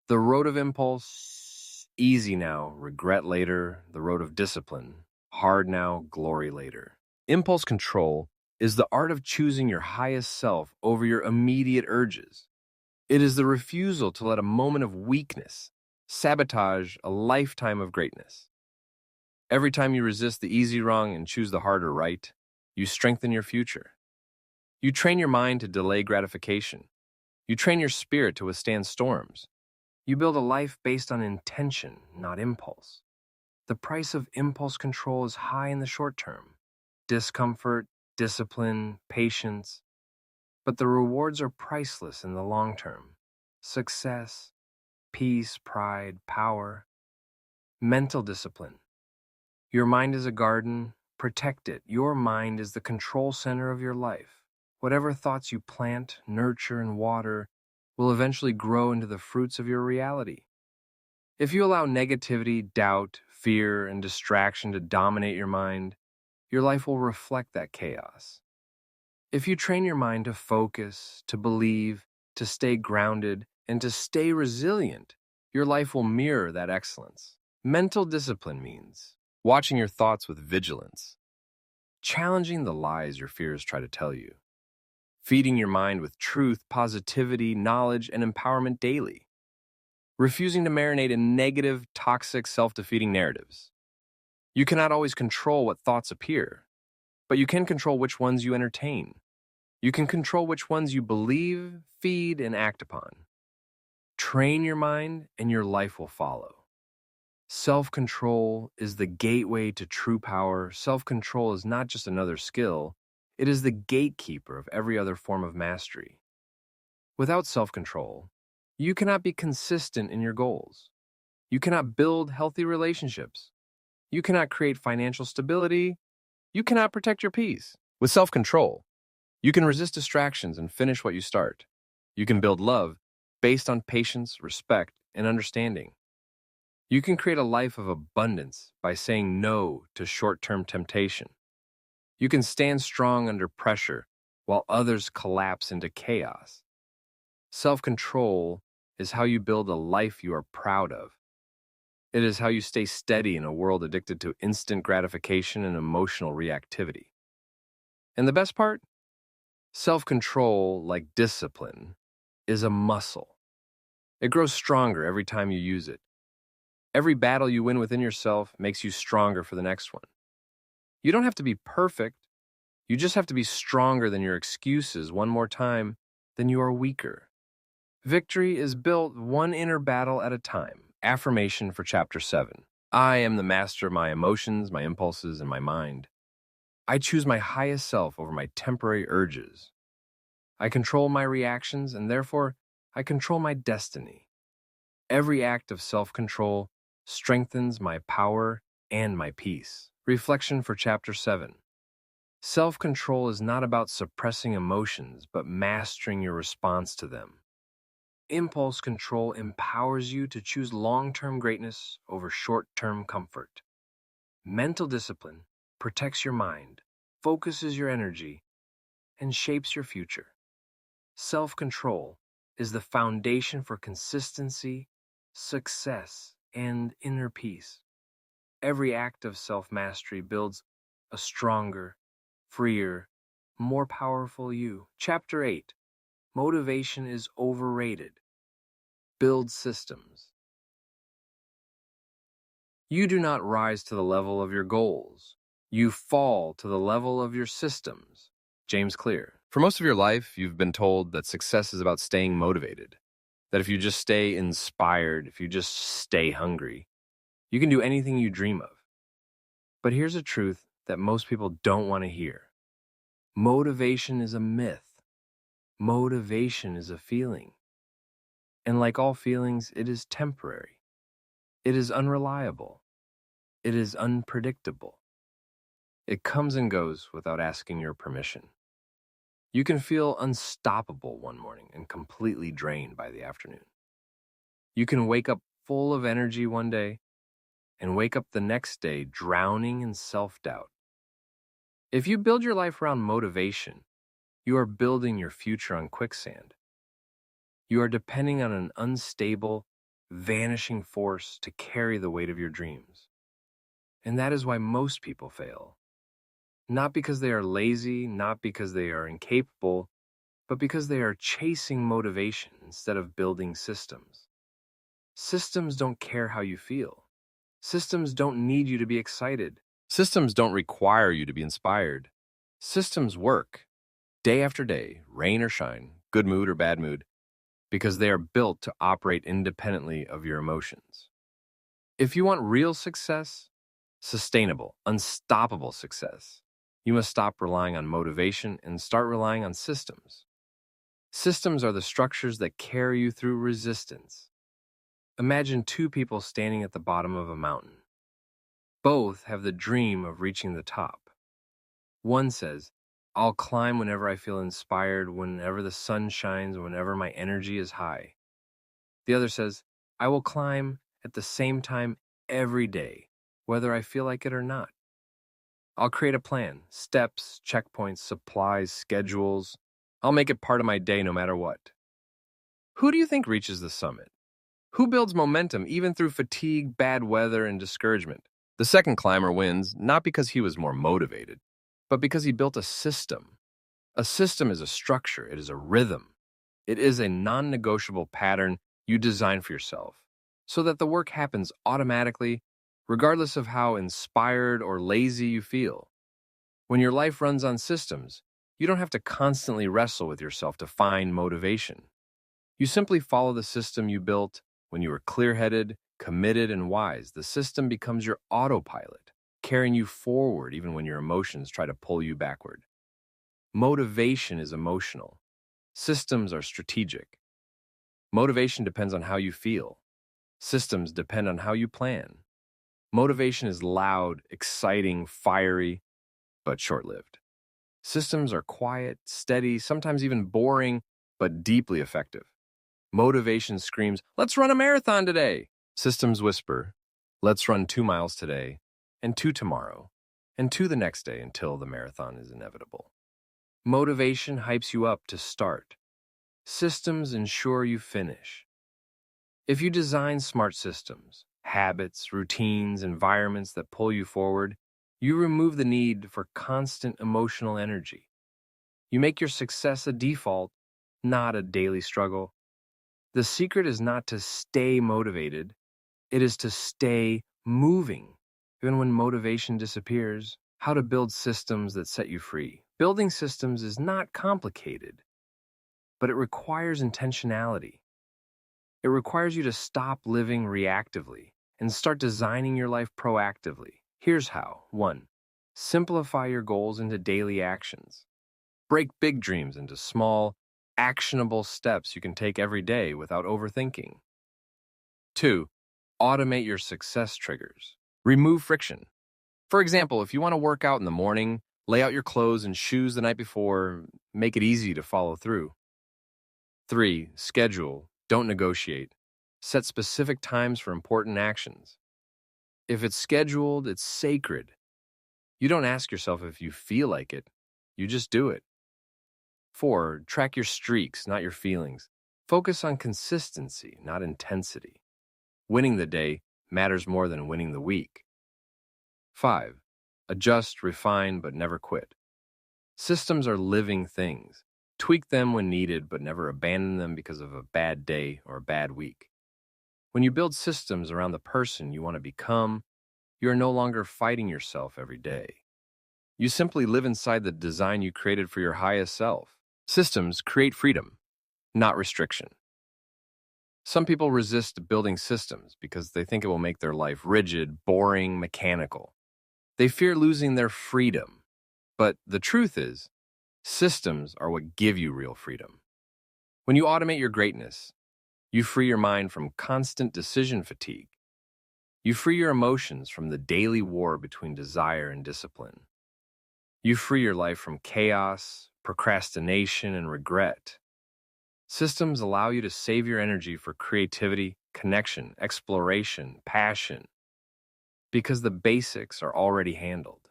The road of impulse, easy now, regret later. The road of discipline, hard now, glory later. Impulse control is the art of choosing your highest self over your immediate urges. It is the refusal to let a moment of weakness sabotage a lifetime of greatness. Every time you resist the easy wrong and choose the harder right, you strengthen your future. You train your mind to delay gratification. You train your spirit to withstand storms. You build a life based on intention, not impulse. The price of impulse control is high in the short term. Discomfort, discipline, patience. But the rewards are priceless in the long term. Success, peace, pride, power. Mental discipline. Your mind is a garden. Protect it. Your mind is the control center of your life. Whatever thoughts you plant, nurture, and water will eventually grow into the fruits of your reality. If you allow negativity, doubt, fear, and distraction to dominate your mind, your life will reflect that chaos. If you train your mind to focus, to believe, to stay grounded, and to stay resilient, your life will mirror that excellence. Mental discipline means watching your thoughts with vigilance, challenging the lies your fears try to tell you, feeding your mind with truth, positivity, knowledge, and empowerment daily, refusing to marinate in negative, toxic, self-defeating narratives. You cannot always control what thoughts appear, but you can control which ones you entertain. You can control which ones you believe, feed, and act upon. Train your mind, and your life will follow. Self-control is the gateway to true power. Self-control is not just another skill, it is the gatekeeper of every other form of mastery. Without self-control, you cannot be consistent in your goals. You cannot build healthy relationships. You cannot create financial stability. You cannot protect your peace. With self-control, you can resist distractions and finish what you start. You can build love based on patience, respect, and understanding. You can create a life of abundance by saying no to short-term temptation. You can stand strong under pressure while others collapse into chaos. Self-control is how you build a life you are proud of. It is how you stay steady in a world addicted to instant gratification and emotional reactivity. And the best part? Self-control, like discipline, is a muscle. It grows stronger every time you use it. Every battle you win within yourself makes you stronger for the next one. You don't have to be perfect. You just have to be stronger than your excuses one more time, then you are weaker. Victory is built one inner battle at a time. Affirmation for Chapter 7. I am the master of my emotions, my impulses, and my mind. I choose my highest self over my temporary urges. I control my reactions, and therefore, I control my destiny. Every act of self-control strengthens my power and my peace. Reflection for Chapter 7. Self-control is not about suppressing emotions, but mastering your response to them. Impulse control empowers you to choose long-term greatness over short-term comfort. Mental discipline protects your mind, focuses your energy, and shapes your future. Self-control is the foundation for consistency, success, and inner peace. Every act of self-mastery builds a stronger, freer, more powerful you. Chapter 8. Motivation is overrated. Build systems. You do not rise to the level of your goals. You fall to the level of your systems. James Clear. For most of your life, you've been told that success is about staying motivated. That if you just stay inspired, if you just stay hungry, you can do anything you dream of. But here's a truth that most people don't want to hear. Motivation is a myth. Motivation is a feeling. And like all feelings, it is temporary. It is unreliable. It is unpredictable. It comes and goes without asking your permission. You can feel unstoppable one morning and completely drained by the afternoon. You can wake up full of energy one day and wake up the next day drowning in self-doubt. If you build your life around motivation, you are building your future on quicksand. You are depending on an unstable, vanishing force to carry the weight of your dreams. And that is why most people fail. Not because they are lazy, not because they are incapable, but because they are chasing motivation instead of building systems. Systems don't care how you feel. Systems don't need you to be excited. Systems don't require you to be inspired. Systems work, day after day, rain or shine, good mood or bad mood, because they are built to operate independently of your emotions. If you want real success, sustainable, unstoppable success, you must stop relying on motivation and start relying on systems. Systems are the structures that carry you through resistance. Imagine two people standing at the bottom of a mountain. Both have the dream of reaching the top. One says, I'll climb whenever I feel inspired, whenever the sun shines, whenever my energy is high. The other says, I will climb at the same time every day, whether I feel like it or not. I'll create a plan, steps, checkpoints, supplies, schedules. I'll make it part of my day no matter what. Who do you think reaches the summit? Who builds momentum even through fatigue, bad weather, and discouragement? The second climber wins not because he was more motivated, but because he built a system. A system is a structure, it is a rhythm. It is a non-negotiable pattern you design for yourself so that the work happens automatically, regardless of how inspired or lazy you feel. When your life runs on systems, you don't have to constantly wrestle with yourself to find motivation. You simply follow the system you built when you were clear-headed, committed, and wise. The system becomes your autopilot, carrying you forward even when your emotions try to pull you backward. Motivation is emotional. Systems are strategic. Motivation depends on how you feel. Systems depend on how you plan. Motivation is loud, exciting, fiery, but short-lived. Systems are quiet, steady, sometimes even boring, but deeply effective. Motivation screams, let's run a marathon today. Systems whisper, let's run 2 miles today, and 2 tomorrow, and 2 the next day until the marathon is inevitable. Motivation hypes you up to start. Systems ensure you finish. If you design smart systems, habits, routines, environments that pull you forward, you remove the need for constant emotional energy. You make your success a default, not a daily struggle. The secret is not to stay motivated, it is to stay moving. Even when motivation disappears, how to build systems that set you free. Building systems is not complicated, but it requires intentionality. It requires you to stop living reactively and start designing your life proactively. Here's how. 1. Simplify your goals into daily actions. Break big dreams into small, actionable steps you can take every day without overthinking. 2. Automate your success triggers. Remove friction. For example, if you want to work out in the morning, lay out your clothes and shoes the night before, make it easy to follow through. 3. Schedule. Don't negotiate. Set specific times for important actions. If it's scheduled, it's sacred. You don't ask yourself if you feel like it, you just do it. 4. Track your streaks, not your feelings. Focus on consistency, not intensity. Winning the day matters more than winning the week. 5. Adjust, refine, but never quit. Systems are living things. Tweak them when needed, but never abandon them because of a bad day or a bad week. When you build systems around the person you want to become, you are no longer fighting yourself every day. You simply live inside the design you created for your highest self. Systems create freedom, not restriction. Some people resist building systems because they think it will make their life rigid, boring, mechanical. They fear losing their freedom. But the truth is, systems are what give you real freedom. When you automate your greatness, you free your mind from constant decision fatigue. You free your emotions from the daily war between desire and discipline. You free your life from chaos, procrastination, and regret. Systems allow you to save your energy for creativity, connection, exploration, passion, because the basics are already handled.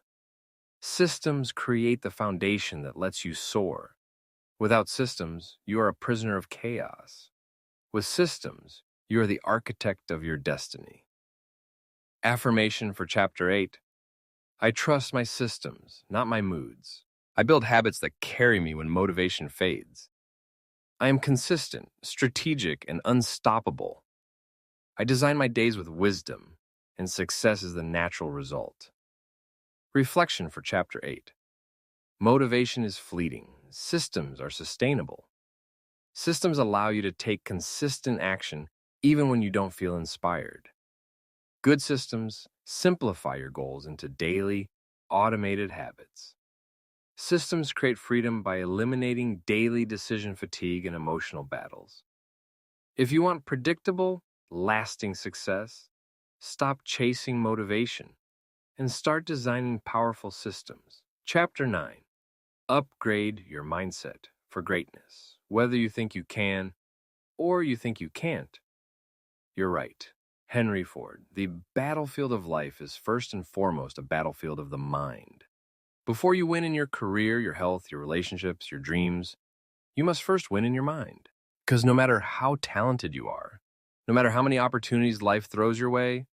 Systems create the foundation that lets you soar. Without systems, you are a prisoner of chaos. With systems, you are the architect of your destiny. Affirmation for Chapter 8. I trust my systems, not my moods. I build habits that carry me when motivation fades. I am consistent, strategic, and unstoppable. I design my days with wisdom, and success is the natural result. Reflection for Chapter 8. Motivation is fleeting. Systems are sustainable. Systems allow you to take consistent action even when you don't feel inspired. Good systems simplify your goals into daily, automated habits. Systems create freedom by eliminating daily decision fatigue and emotional battles. If you want predictable, lasting success, stop chasing motivation and start designing powerful systems. Chapter 9. Upgrade your mindset for greatness. Whether you think you can or you think you can't, you're right. Henry Ford. The battlefield of life is first and foremost a battlefield of the mind. Before you win in your career, your health, your relationships, your dreams, you must first win in your mind. Because no matter how talented you are, no matter how many opportunities life throws your way,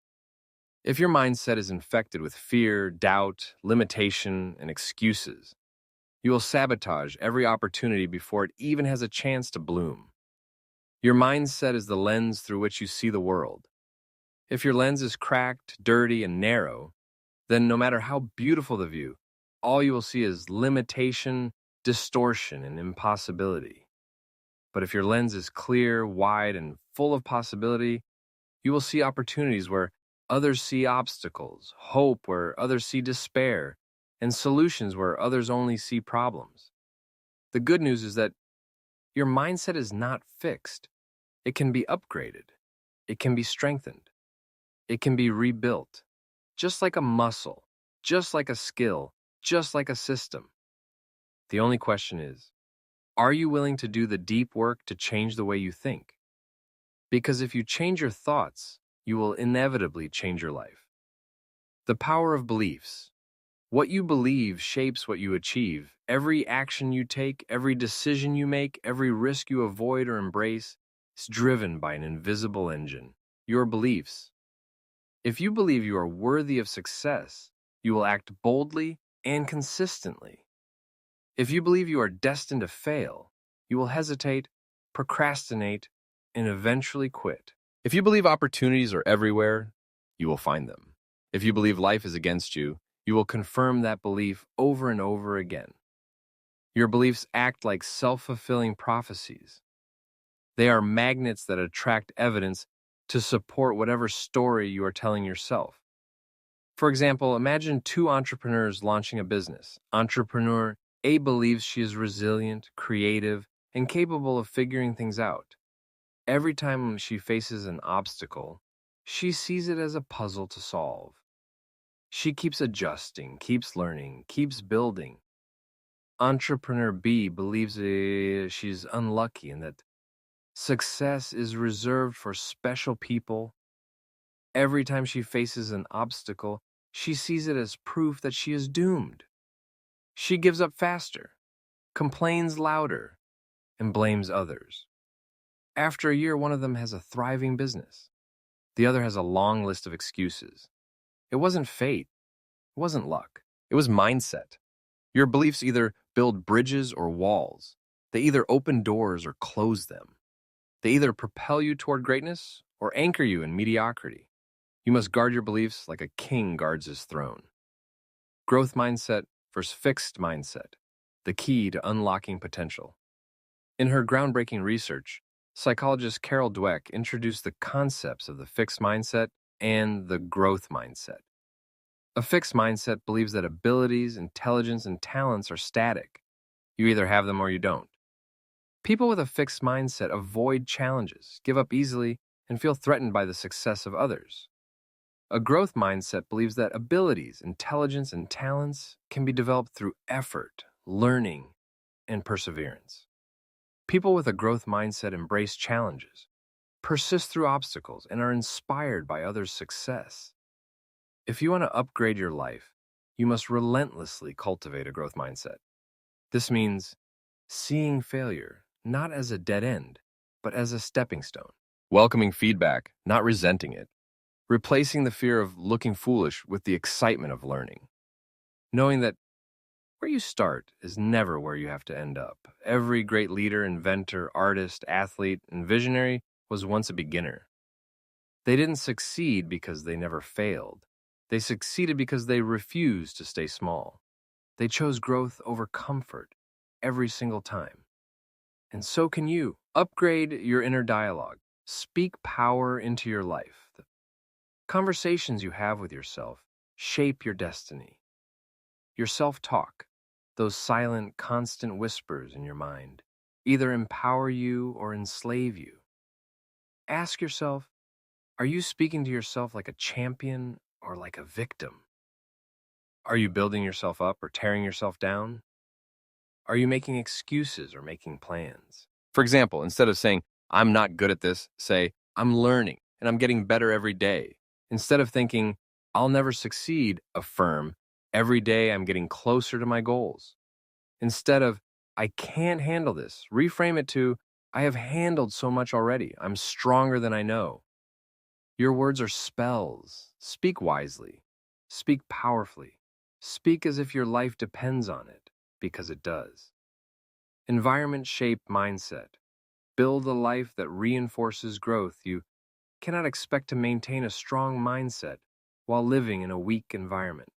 if your mindset is infected with fear, doubt, limitation, and excuses, you will sabotage every opportunity before it even has a chance to bloom. Your mindset is the lens through which you see the world. If your lens is cracked, dirty, and narrow, then no matter how beautiful the view, all you will see is limitation, distortion, and impossibility. But if your lens is clear, wide, and full of possibility, you will see opportunities where others see obstacles, hope where others see despair, and solutions where others only see problems. The good news is that your mindset is not fixed. It can be upgraded. It can be strengthened. It can be rebuilt. Just like a muscle, just like a skill, just like a system. The only question is, are you willing to do the deep work to change the way you think? Because if you change your thoughts, you will inevitably change your life. The power of beliefs. What you believe shapes what you achieve. Every action you take, every decision you make, every risk you avoid or embrace is driven by an invisible engine, your beliefs. If you believe you are worthy of success, you will act boldly and consistently. If you believe you are destined to fail, you will hesitate, procrastinate, and eventually quit. If you believe opportunities are everywhere, you will find them. If you believe life is against you, you will confirm that belief over and over again. Your beliefs act like self-fulfilling prophecies. They are magnets that attract evidence to support whatever story you are telling yourself. For example, imagine two entrepreneurs launching a business. Entrepreneur A believes she is resilient, creative, and capable of figuring things out. Every time she faces an obstacle, she sees it as a puzzle to solve. She keeps adjusting, keeps learning, keeps building. Entrepreneur B believes she's unlucky and that success is reserved for special people. Every time she faces an obstacle, she sees it as proof that she is doomed. She gives up faster, complains louder, and blames others. After a year, one of them has a thriving business. The other has a long list of excuses. It wasn't fate. It wasn't luck. It was mindset. Your beliefs either build bridges or walls. They either open doors or close them. They either propel you toward greatness or anchor you in mediocrity. You must guard your beliefs like a king guards his throne. Growth mindset versus fixed mindset, the key to unlocking potential. In her groundbreaking research, psychologist Carol Dweck introduced the concepts of the fixed mindset and the growth mindset. A fixed mindset believes that abilities, intelligence, and talents are static. You either have them or you don't. People with a fixed mindset avoid challenges, give up easily, and feel threatened by the success of others. A growth mindset believes that abilities, intelligence, and talents can be developed through effort, learning, and perseverance. People with a growth mindset embrace challenges, persist through obstacles, and are inspired by others' success. If you want to upgrade your life, you must relentlessly cultivate a growth mindset. This means seeing failure not as a dead end, but as a stepping stone. Welcoming feedback, not resenting it. Replacing the fear of looking foolish with the excitement of learning. Knowing that where you start is never where you have to end up. Every great leader, inventor, artist, athlete, and visionary was once a beginner. They didn't succeed because they never failed. They succeeded because they refused to stay small. They chose growth over comfort every single time. And so can you. Upgrade your inner dialogue. Speak power into your life. The conversations you have with yourself shape your destiny. Your self-talk, those silent, constant whispers in your mind, either empower you or enslave you. Ask yourself, are you speaking to yourself like a champion or like a victim? Are you building yourself up or tearing yourself down? Are you making excuses or making plans? For example, instead of saying, I'm not good at this, say, I'm learning and I'm getting better every day. Instead of thinking, I'll never succeed, affirm, every day I'm getting closer to my goals. Instead of, I can't handle this, reframe it to, I have handled so much already. I'm stronger than I know. Your words are spells. Speak wisely. Speak powerfully. Speak as if your life depends on it, because it does. Environment shape mindset. Build a life that reinforces growth. You cannot expect to maintain a strong mindset while living in a weak environment.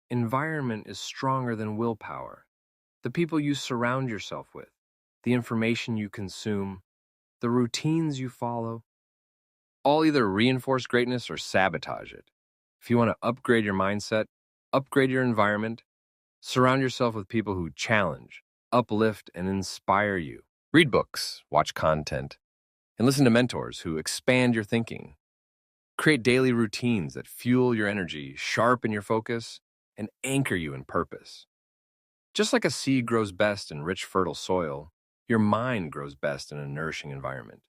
Environment is stronger than willpower. The people you surround yourself with, the information you consume, the routines you follow, all either reinforce greatness or sabotage it. If you want to upgrade your mindset, upgrade your environment, surround yourself with people who challenge, uplift, and inspire you. Read books, watch content, and listen to mentors who expand your thinking. Create daily routines that fuel your energy, sharpen your focus, and anchor you in purpose. Just like a seed grows best in rich, fertile soil, your mind grows best in a nourishing environment.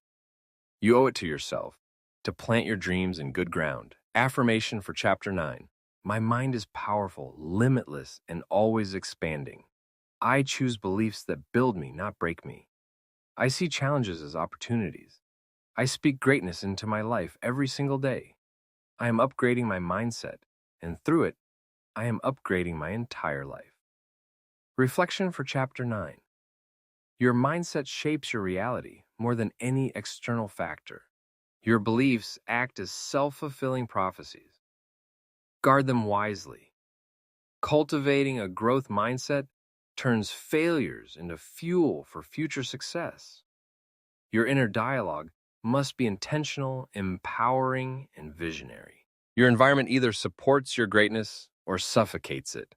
You owe it to yourself to plant your dreams in good ground. Affirmation for Chapter 9. My mind is powerful, limitless, and always expanding. I choose beliefs that build me, not break me. I see challenges as opportunities. I speak greatness into my life every single day. I am upgrading my mindset, and through it, I am upgrading my entire life. Reflection for Chapter 9. Your mindset shapes your reality more than any external factor. Your beliefs act as self-fulfilling prophecies. Guard them wisely. Cultivating a growth mindset turns failures into fuel for future success. Your inner dialogue must be intentional, empowering, and visionary. Your environment either supports your greatness or suffocates it.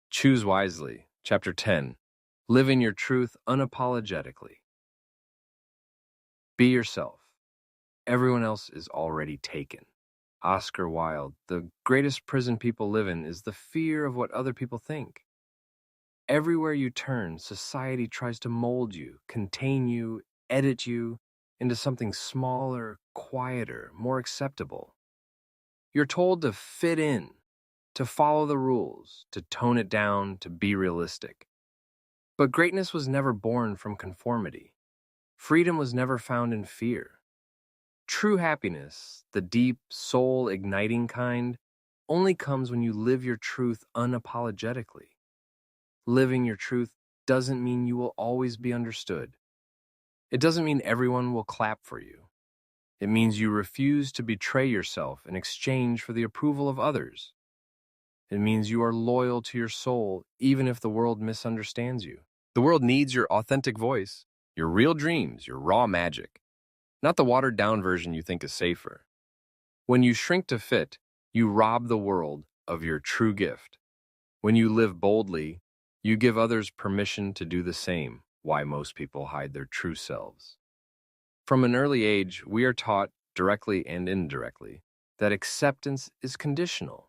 Choose wisely. Chapter 10. Live in your truth unapologetically. Be yourself. Everyone else is already taken. Oscar Wilde. The greatest prison people live in is the fear of what other people think. Everywhere you turn, society tries to mold you, contain you, edit you into something smaller, quieter, more acceptable. You're told to fit in, to follow the rules, to tone it down, to be realistic. But greatness was never born from conformity. Freedom was never found in fear. True happiness, the deep, soul-igniting kind, only comes when you live your truth unapologetically. Living your truth doesn't mean you will always be understood. It doesn't mean everyone will clap for you. It means you refuse to betray yourself in exchange for the approval of others. It means you are loyal to your soul, even if the world misunderstands you. The world needs your authentic voice, your real dreams, your raw magic, not the watered-down version you think is safer. When you shrink to fit, you rob the world of your true gift. When you live boldly, you give others permission to do the same, why most people hide their true selves. From an early age, we are taught, directly and indirectly, that acceptance is conditional.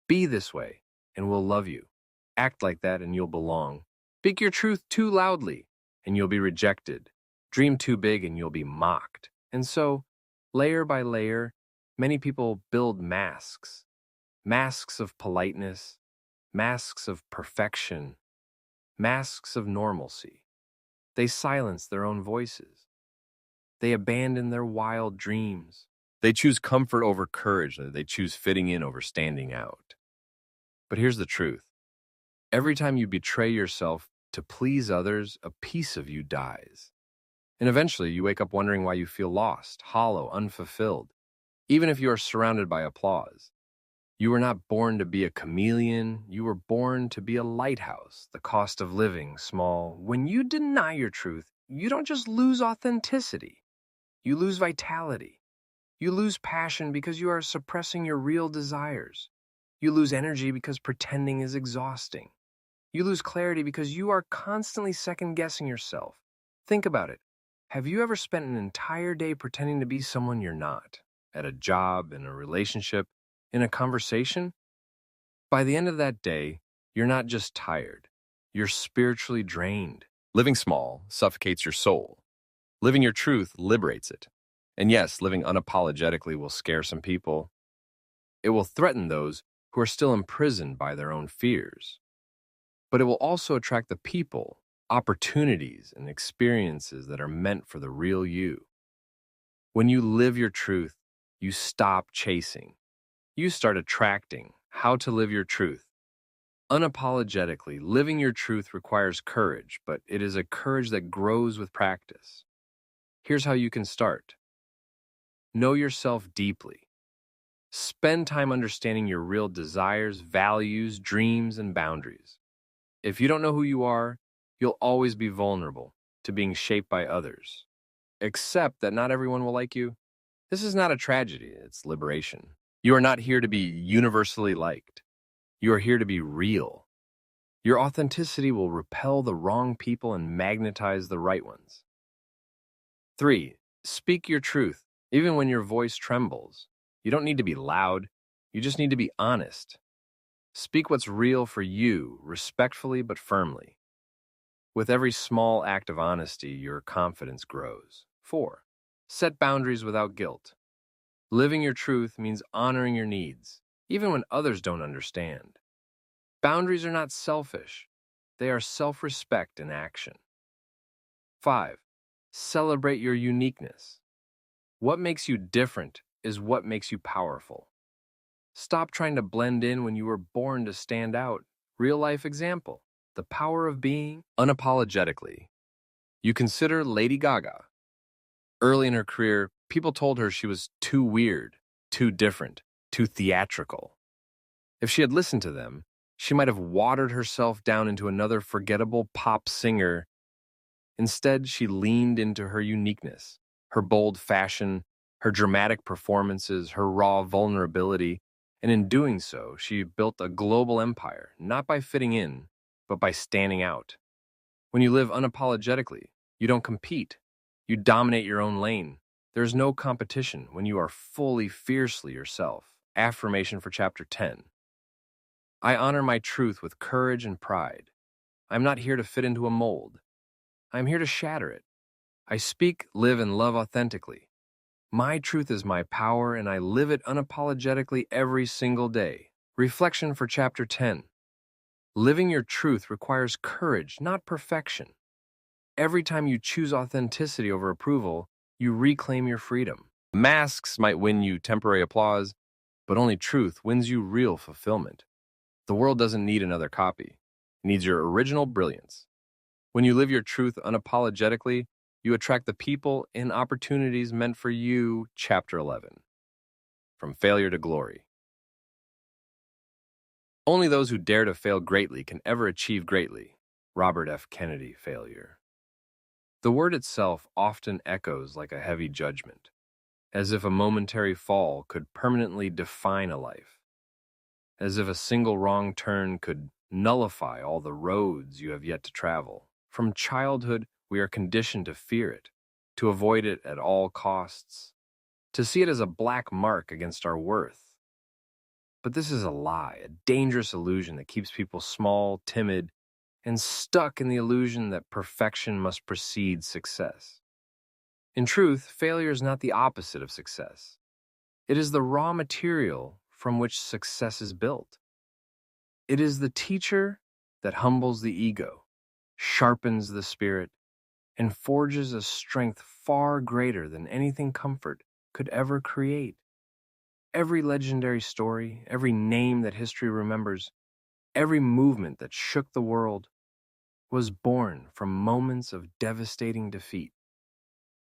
Be this way, and we'll love you. Act like that, and you'll belong. Speak your truth too loudly, and you'll be rejected. Dream too big, and you'll be mocked. And so, layer by layer, many people build masks. Masks of politeness, masks of perfection, masks of normalcy. They silence their own voices. They abandon their wild dreams. They choose comfort over courage. They choose fitting in over standing out. But here's the truth. Every time you betray yourself to please others, a piece of you dies. And eventually you wake up wondering why you feel lost, hollow, unfulfilled, even if you are surrounded by applause. You were not born to be a chameleon. You were born to be a lighthouse, the cost of living small. When you deny your truth, you don't just lose authenticity. You lose vitality. You lose passion because you are suppressing your real desires. You lose energy because pretending is exhausting. You lose clarity because you are constantly second-guessing yourself. Think about it. Have you ever spent an entire day pretending to be someone you're not? At a job, in a relationship, in a conversation? By the end of that day, you're not just tired, you're spiritually drained. Living small suffocates your soul. Living your truth liberates it. And yes, living unapologetically will scare some people. It will threaten those who are still imprisoned by their own fears. But it will also attract the people, opportunities, and experiences that are meant for the real you. When you live your truth, you stop chasing. You start attracting. How to live your truth. Unapologetically, living your truth requires courage, but it is a courage that grows with practice. Here's how you can start. Know yourself deeply. Spend time understanding your real desires, values, dreams, and boundaries. If you don't know who you are, you'll always be vulnerable to being shaped by others. Accept that not everyone will like you. This is not a tragedy, it's liberation. You are not here to be universally liked. You are here to be real. Your authenticity will repel the wrong people and magnetize the right ones. 3. Speak your truth, even when your voice trembles. You don't need to be loud. You just need to be honest. Speak what's real for you, respectfully but firmly. With every small act of honesty, your confidence grows. 4. Set boundaries without guilt. Living your truth means honoring your needs, even when others don't understand. Boundaries are not selfish. They are self-respect in action. 5. Celebrate your uniqueness. What makes you different is what makes you powerful. Stop trying to blend in when you were born to stand out. Real-life example. The power of being unapologetically. You consider Lady Gaga. Early in her career, people told her she was too weird, too different, too theatrical. If she had listened to them, she might have watered herself down into another forgettable pop singer. Instead, she leaned into her uniqueness, her bold fashion, her dramatic performances, her raw vulnerability, and in doing so, she built a global empire, not by fitting in, but by standing out. When you live unapologetically, you don't compete. You dominate your own lane. There's no competition when you are fully, fiercely yourself. Affirmation for Chapter 10. I honor my truth with courage and pride. I'm not here to fit into a mold. I'm here to shatter it. I speak, live, and love authentically. My truth is my power, and I live it unapologetically every single day. Reflection for Chapter 10. Living your truth requires courage, not perfection. Every time you choose authenticity over approval, you reclaim your freedom. Masks might win you temporary applause, but only truth wins you real fulfillment. The world doesn't need another copy. It needs your original brilliance. When you live your truth unapologetically, you attract the people and opportunities meant for you. Chapter 11. From Failure to Glory. Only those who dare to fail greatly can ever achieve greatly. Robert F. Kennedy, Failure. The word itself often echoes like a heavy judgment, as if a momentary fall could permanently define a life, as if a single wrong turn could nullify all the roads you have yet to travel. From childhood, we are conditioned to fear it, to avoid it at all costs, to see it as a black mark against our worth. But this is a lie, a dangerous illusion that keeps people small, timid, and stuck in the illusion that perfection must precede success. In truth, failure is not the opposite of success. It is the raw material from which success is built. It is the teacher that humbles the ego, sharpens the spirit, and forges a strength far greater than anything comfort could ever create. Every legendary story, every name that history remembers, every movement that shook the world was born from moments of devastating defeat.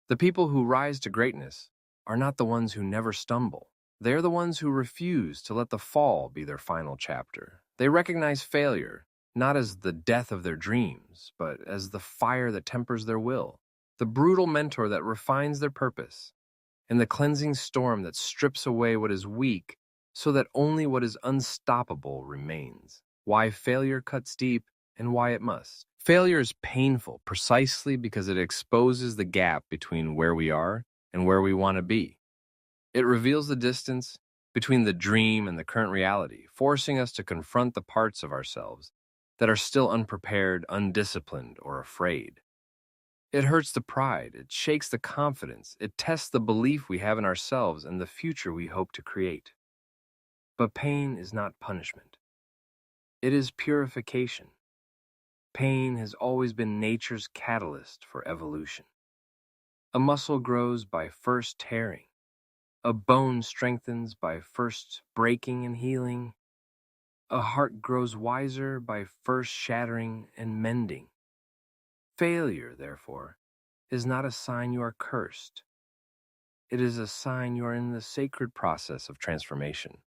The people who rise to greatness are not the ones who never stumble. They are the ones who refuse to let the fall be their final chapter. They recognize failure not as the death of their dreams, but as the fire that tempers their will, the brutal mentor that refines their purpose, and the cleansing storm that strips away what is weak so that only what is unstoppable remains. Why failure cuts deep and why it must. Failure is painful precisely because it exposes the gap between where we are and where we want to be. It reveals the distance between the dream and the current reality, forcing us to confront the parts of ourselves that are still unprepared, undisciplined, or afraid. It hurts the pride, it shakes the confidence, it tests the belief we have in ourselves and the future we hope to create. But pain is not punishment. It is purification. Pain has always been nature's catalyst for evolution. A muscle grows by first tearing. A bone strengthens by first breaking and healing. A heart grows wiser by first shattering and mending. Failure, therefore, is not a sign you are cursed. It is a sign you are in the sacred process of transformation.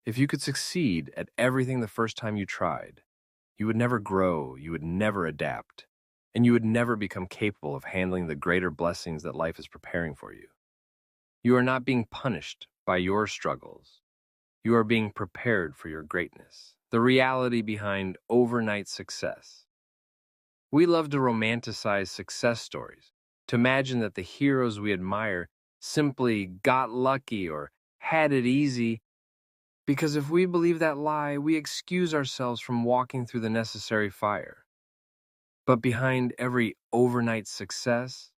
If you could succeed at everything the first time you tried, you would never grow, you would never adapt, and you would never become capable of handling the greater blessings that life is preparing for you. You are not being punished by your struggles. You are being prepared for your greatness, the reality behind overnight success. We love to romanticize success stories, to imagine that the heroes we admire simply got lucky or had it easy, because if we believe that lie, we excuse ourselves from walking through the necessary fire. But behind every overnight success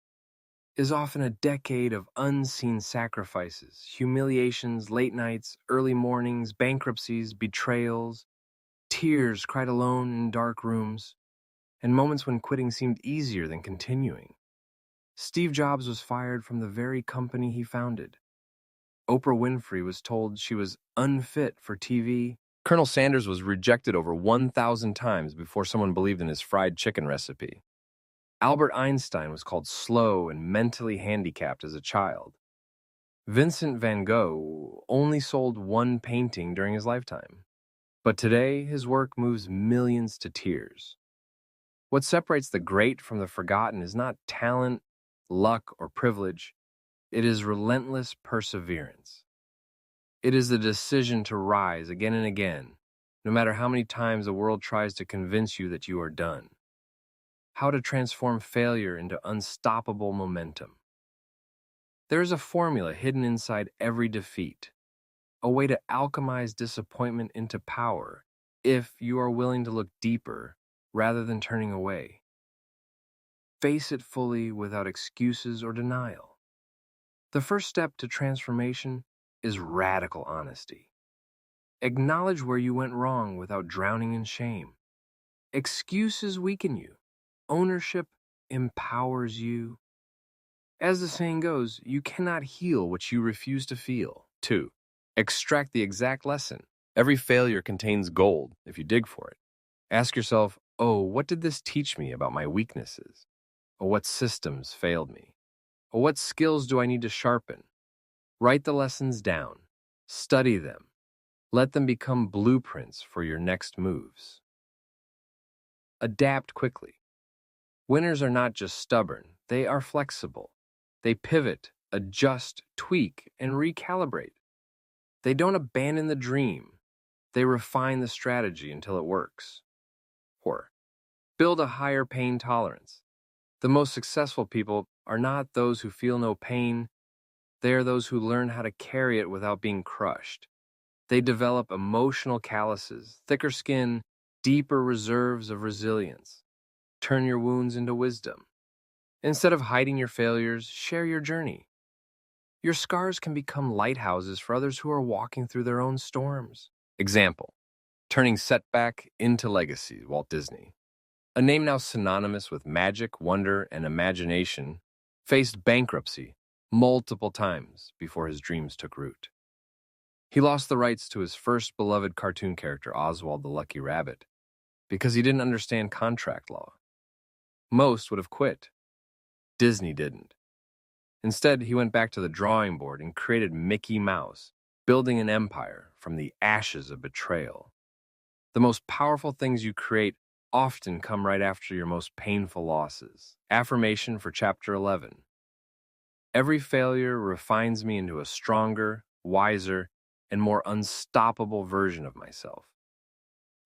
is often a decade of unseen sacrifices, humiliations, late nights, early mornings, bankruptcies, betrayals, tears cried alone in dark rooms, and moments when quitting seemed easier than continuing. Steve Jobs was fired from the very company he founded. Oprah Winfrey was told she was unfit for TV. Colonel Sanders was rejected over 1,000 times before someone believed in his fried chicken recipe. Albert Einstein was called slow and mentally handicapped as a child. Vincent van Gogh only sold one painting during his lifetime. But today, his work moves millions to tears. What separates the great from the forgotten is not talent, luck, or privilege. It is relentless perseverance. It is the decision to rise again and again, no matter how many times the world tries to convince you that you are done. How to transform failure into unstoppable momentum. There is a formula hidden inside every defeat, a way to alchemize disappointment into power if you are willing to look deeper rather than turning away. Face it fully without excuses or denial. The first step to transformation is radical honesty. Acknowledge where you went wrong without drowning in shame. Excuses weaken you. Ownership empowers you. As the saying goes, you cannot heal what you refuse to feel. 2. Extract the exact lesson. Every failure contains gold if you dig for it. Ask yourself, oh, what did this teach me about my weaknesses? Or what systems failed me? Or what skills do I need to sharpen? Write the lessons down. Study them. Let them become blueprints for your next moves. Adapt quickly. Winners are not just stubborn, they are flexible. They pivot, adjust, tweak, and recalibrate. They don't abandon the dream. They refine the strategy until it works. 4. Build a higher pain tolerance. The most successful people are not those who feel no pain. They are those who learn how to carry it without being crushed. They develop emotional calluses, thicker skin, deeper reserves of resilience. Turn your wounds into wisdom. Instead of hiding your failures, share your journey. Your scars can become lighthouses for others who are walking through their own storms. Example, turning setback into legacy, Walt Disney. A name now synonymous with magic, wonder, and imagination, faced bankruptcy multiple times before his dreams took root. He lost the rights to his first beloved cartoon character, Oswald the Lucky Rabbit, because he didn't understand contract law. Most would have quit. Disney didn't. Instead, he went back to the drawing board and created Mickey Mouse, building an empire from the ashes of betrayal. The most powerful things you create often come right after your most painful losses. Affirmation for Chapter 11. Every failure refines me into a stronger, wiser, and more unstoppable version of myself.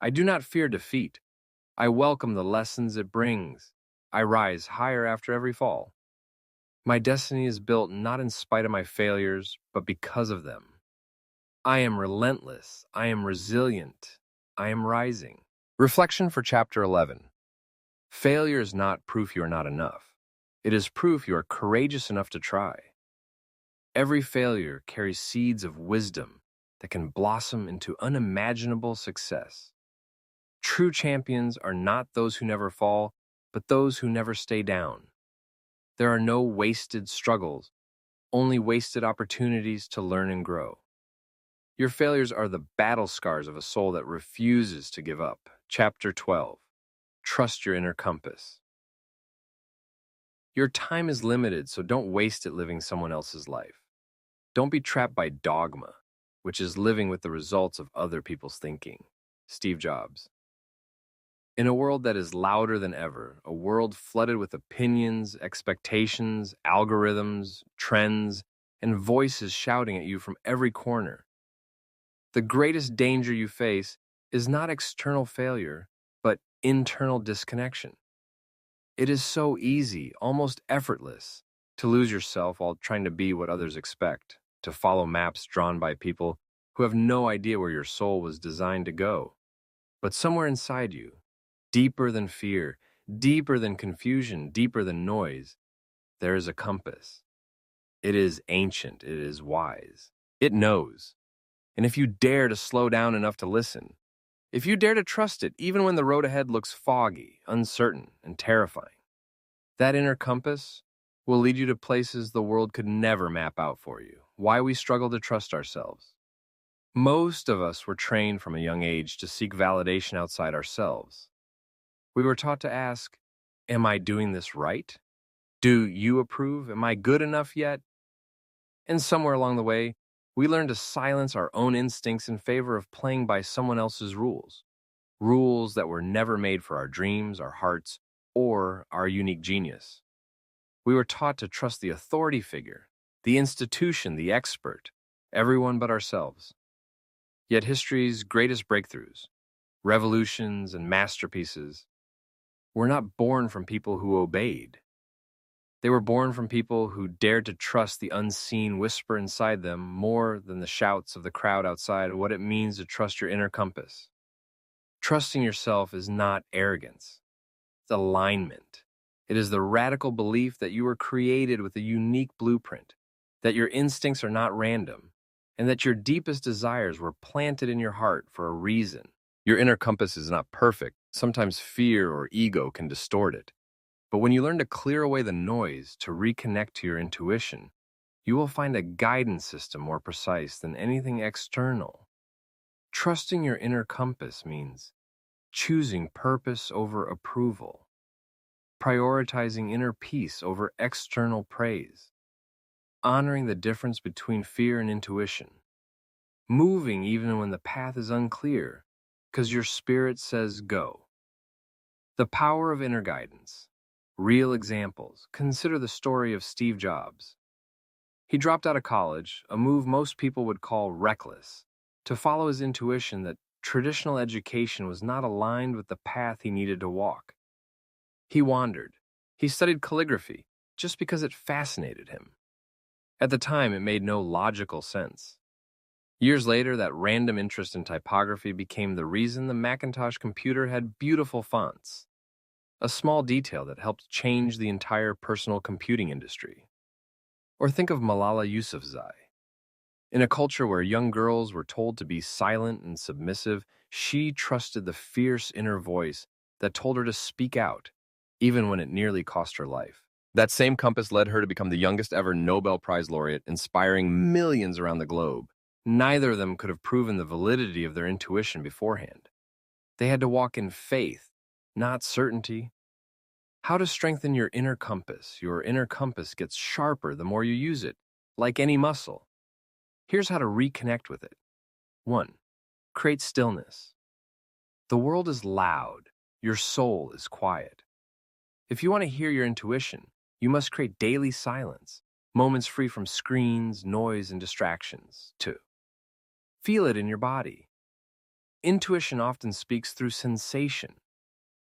I do not fear defeat. I welcome the lessons it brings. I rise higher after every fall. My destiny is built not in spite of my failures, but because of them. I am relentless. I am resilient. I am rising. Reflection for Chapter 11. Failure is not proof you are not enough. It is proof you are courageous enough to try. Every failure carries seeds of wisdom that can blossom into unimaginable success. True champions are not those who never fall, but those who never stay down. There are no wasted struggles, only wasted opportunities to learn and grow. Your failures are the battle scars of a soul that refuses to give up. Chapter 12. Trust your inner compass. Your time is limited, so don't waste it living someone else's life. Don't be trapped by dogma, which is living with the results of other people's thinking. Steve Jobs. In a world that is louder than ever, a world flooded with opinions, expectations, algorithms, trends, and voices shouting at you from every corner, the greatest danger you face is not external failure, but internal disconnection. It is so easy, almost effortless, to lose yourself while trying to be what others expect, to follow maps drawn by people who have no idea where your soul was designed to go. But somewhere inside you, deeper than fear, deeper than confusion, deeper than noise, there is a compass. It is ancient, it is wise. It knows. And if you dare to slow down enough to listen, if you dare to trust it, even when the road ahead looks foggy, uncertain, and terrifying, that inner compass will lead you to places the world could never map out for you. Why we struggle to trust ourselves. Most of us were trained from a young age to seek validation outside ourselves. We were taught to ask, am I doing this right? Do you approve? Am I good enough yet? And somewhere along the way, we learned to silence our own instincts in favor of playing by someone else's rules. Rules that were never made for our dreams, our hearts, or our unique genius. We were taught to trust the authority figure, the institution, the expert, everyone but ourselves. Yet history's greatest breakthroughs, revolutions and masterpieces, were not born from people who obeyed. They were born from people who dared to trust the unseen whisper inside them more than the shouts of the crowd outside what it means to trust your inner compass. Trusting yourself is not arrogance. It's alignment. It is the radical belief that you were created with a unique blueprint, that your instincts are not random, and that your deepest desires were planted in your heart for a reason. Your inner compass is not perfect. Sometimes fear or ego can distort it. But when you learn to clear away the noise to reconnect to your intuition, you will find a guidance system more precise than anything external. Trusting your inner compass means choosing purpose over approval, prioritizing inner peace over external praise, honoring the difference between fear and intuition, moving even when the path is unclear, because your spirit says go. The power of inner guidance. Real examples. Consider the story of Steve Jobs. He dropped out of college, a move most people would call reckless, to follow his intuition that traditional education was not aligned with the path he needed to walk. He wandered. He studied calligraphy just because it fascinated him. At the time, it made no logical sense. Years later, that random interest in typography became the reason the Macintosh computer had beautiful fonts. A small detail that helped change the entire personal computing industry. Or think of Malala Yousafzai. In a culture where young girls were told to be silent and submissive, she trusted the fierce inner voice that told her to speak out, even when it nearly cost her life. That same compass led her to become the youngest ever Nobel Prize laureate, inspiring millions around the globe. Neither of them could have proven the validity of their intuition beforehand. They had to walk in faith, not certainty. How to strengthen your inner compass. Your inner compass gets sharper the more you use it, like any muscle. Here's how to reconnect with it. 1. Create stillness. The world is loud. Your soul is quiet. If you want to hear your intuition, you must create daily silence, moments free from screens, noise, and distractions. 2. Feel it in your body. Intuition often speaks through sensation.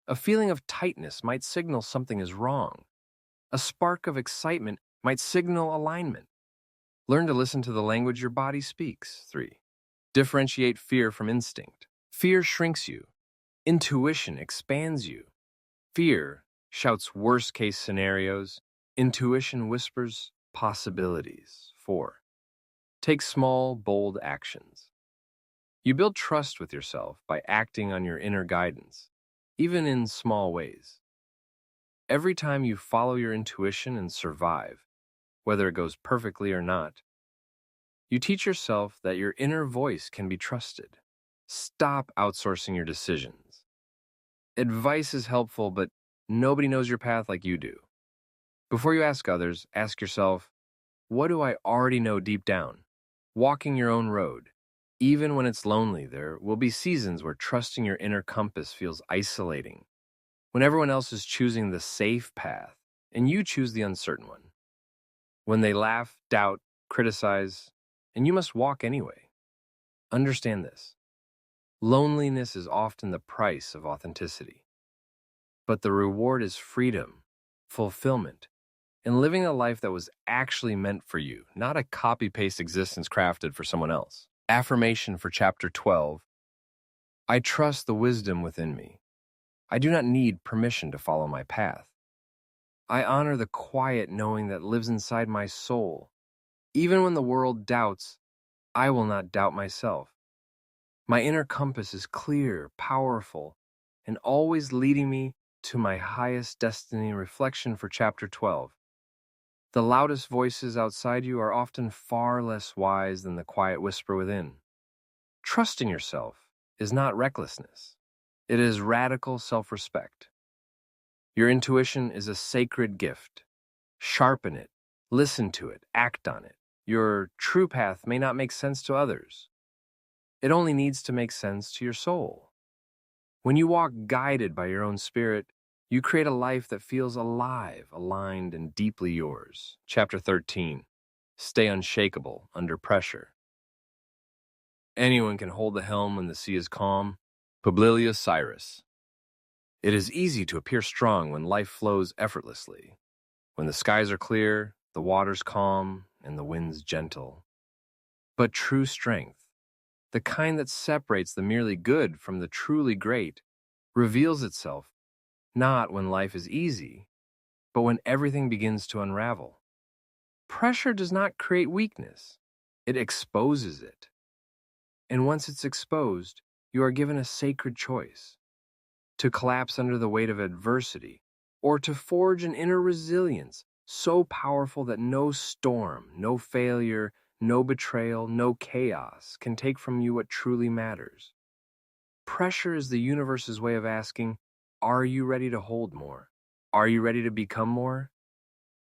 A feeling of tightness might signal something is wrong. A spark of excitement might signal alignment. Learn to listen to the language your body speaks. 3. Differentiate fear from instinct. Fear shrinks you. Intuition expands you. Fear shouts worst-case scenarios. Intuition whispers possibilities. 4. Take small, bold actions. You build trust with yourself by acting on your inner guidance, even in small ways. Every time you follow your intuition and survive, whether it goes perfectly or not, you teach yourself that your inner voice can be trusted. Stop outsourcing your decisions. Advice is helpful, but nobody knows your path like you do. Before you ask others, ask yourself, what do I already know deep down? Walking your own road. Even when it's lonely, there will be seasons where trusting your inner compass feels isolating. When everyone else is choosing the safe path, and you choose the uncertain one. When they laugh, doubt, criticize, and you must walk anyway. Understand this. Loneliness is often the price of authenticity. But the reward is freedom, fulfillment, and living a life that was actually meant for you, not a copy-paste existence crafted for someone else. Affirmation for Chapter 12. I trust the wisdom within me. I do not need permission to follow my path. I honor the quiet knowing that lives inside my soul. Even when the world doubts, I will not doubt myself. My inner compass is clear, powerful, and always leading me to my highest destiny. Reflection for Chapter 12. The loudest voices outside you are often far less wise than the quiet whisper within. Trusting yourself is not recklessness. It is radical self-respect. Your intuition is a sacred gift. Sharpen it, listen to it, act on it. Your true path may not make sense to others. It only needs to make sense to your soul. When you walk guided by your own spirit, you create a life that feels alive, aligned, and deeply yours. Chapter 13. Stay unshakable under pressure. Anyone can hold the helm when the sea is calm. Publilius Cyrus. It is easy to appear strong when life flows effortlessly. When the skies are clear, the water's calm, and the wind's gentle. But true strength, the kind that separates the merely good from the truly great, reveals itself not when life is easy, but when everything begins to unravel. Pressure does not create weakness. It exposes it. And once it's exposed, you are given a sacred choice: to collapse under the weight of adversity, or to forge an inner resilience so powerful that no storm, no failure, no betrayal, no chaos can take from you what truly matters. Pressure is the universe's way of asking, are you ready to hold more? Are you ready to become more?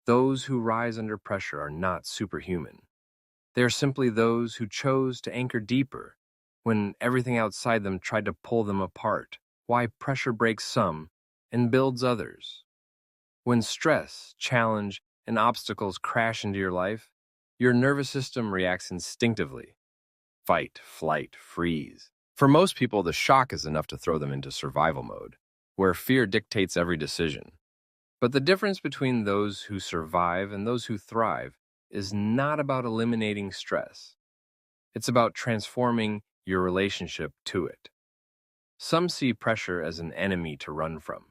Those who rise under pressure are not superhuman. They are simply those who chose to anchor deeper when everything outside them tried to pull them apart. Why pressure breaks some and builds others. When stress, challenge, and obstacles crash into your life, your nervous system reacts instinctively. Fight, flight, freeze. For most people, the shock is enough to throw them into survival mode, where fear dictates every decision. But the difference between those who survive and those who thrive is not about eliminating stress. It's about transforming your relationship to it. Some see pressure as an enemy to run from.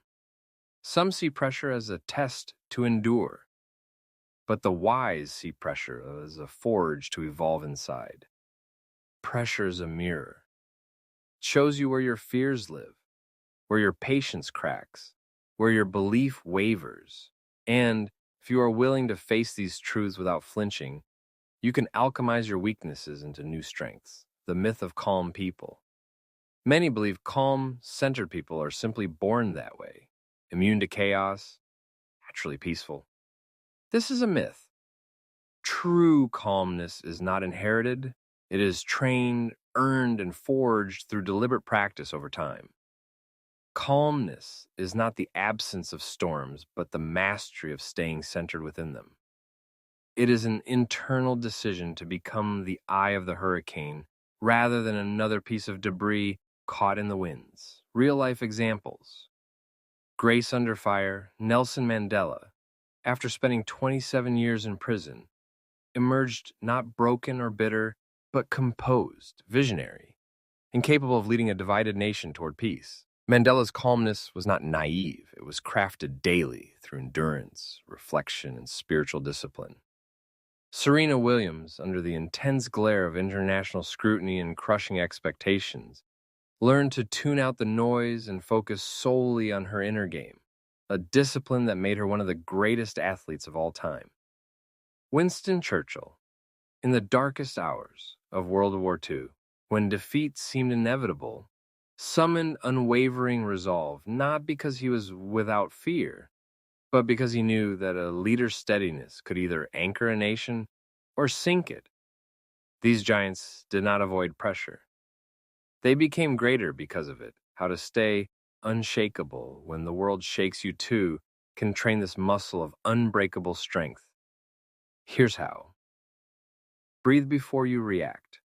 Some see pressure as a test to endure. But the wise see pressure as a forge to evolve inside. Pressure is a mirror. It shows you where your fears live, where your patience cracks, where your belief wavers. And if you are willing to face these truths without flinching, you can alchemize your weaknesses into new strengths. The myth of calm people. Many believe calm, centered people are simply born that way, immune to chaos, naturally peaceful. This is a myth. True calmness is not inherited. It is trained, earned, and forged through deliberate practice over time. Calmness is not the absence of storms, but the mastery of staying centered within them. It is an internal decision to become the eye of the hurricane rather than another piece of debris caught in the winds. Real-life examples. Grace under fire, Nelson Mandela, after spending 27 years in prison, emerged not broken or bitter, but composed, visionary, and capable of leading a divided nation toward peace. Mandela's calmness was not naive. It was crafted daily through endurance, reflection, and spiritual discipline. Serena Williams, under the intense glare of international scrutiny and crushing expectations, learned to tune out the noise and focus solely on her inner game, a discipline that made her one of the greatest athletes of all time. Winston Churchill, in the darkest hours of World War II, when defeat seemed inevitable, summoned unwavering resolve, not because he was without fear, but because he knew that a leader's steadiness could either anchor a nation or sink it. These giants did not avoid pressure. They became greater because of it. How to stay unshakable when the world shakes you too can train this muscle of unbreakable strength. Here's how. Breathe before you react.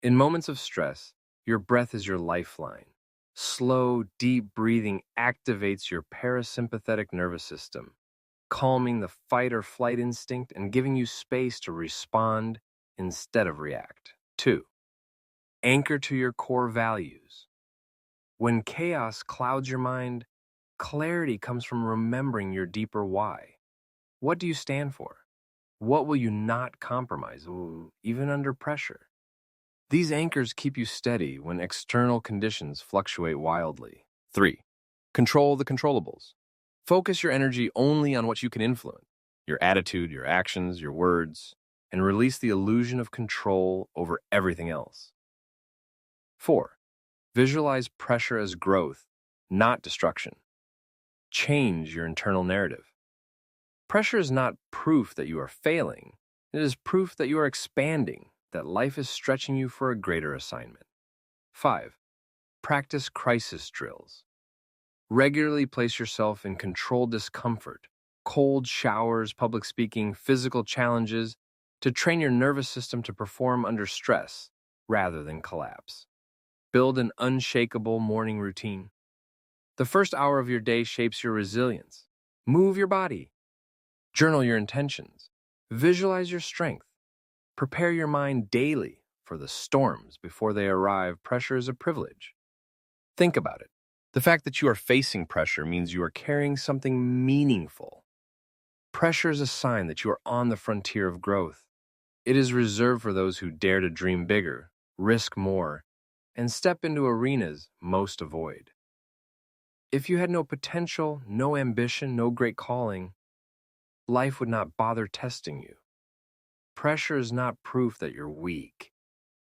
In moments of stress, your breath is your lifeline. Slow, deep breathing activates your parasympathetic nervous system, calming the fight or flight instinct and giving you space to respond instead of react. 2. Anchor to your core values. When chaos clouds your mind, clarity comes from remembering your deeper why. What do you stand for? What will you not compromise, even under pressure? These anchors keep you steady when external conditions fluctuate wildly. 3. Control the controllables. Focus your energy only on what you can influence, your attitude, your actions, your words, and release the illusion of control over everything else. 4. Visualize pressure as growth, not destruction. Change your internal narrative. Pressure is not proof that you are failing. It is proof that you are expanding, that life is stretching you for a greater assignment. 5. Practice crisis drills. Regularly place yourself in controlled discomfort, cold showers, public speaking, physical challenges, to train your nervous system to perform under stress rather than collapse. Build an unshakable morning routine. The first hour of your day shapes your resilience. Move your body. Journal your intentions. Visualize your strength. Prepare your mind daily for the storms before they arrive. Pressure is a privilege. Think about it. The fact that you are facing pressure means you are carrying something meaningful. Pressure is a sign that you are on the frontier of growth. It is reserved for those who dare to dream bigger, risk more, and step into arenas most avoid. If you had no potential, no ambition, no great calling, life would not bother testing you. Pressure is not proof that you're weak.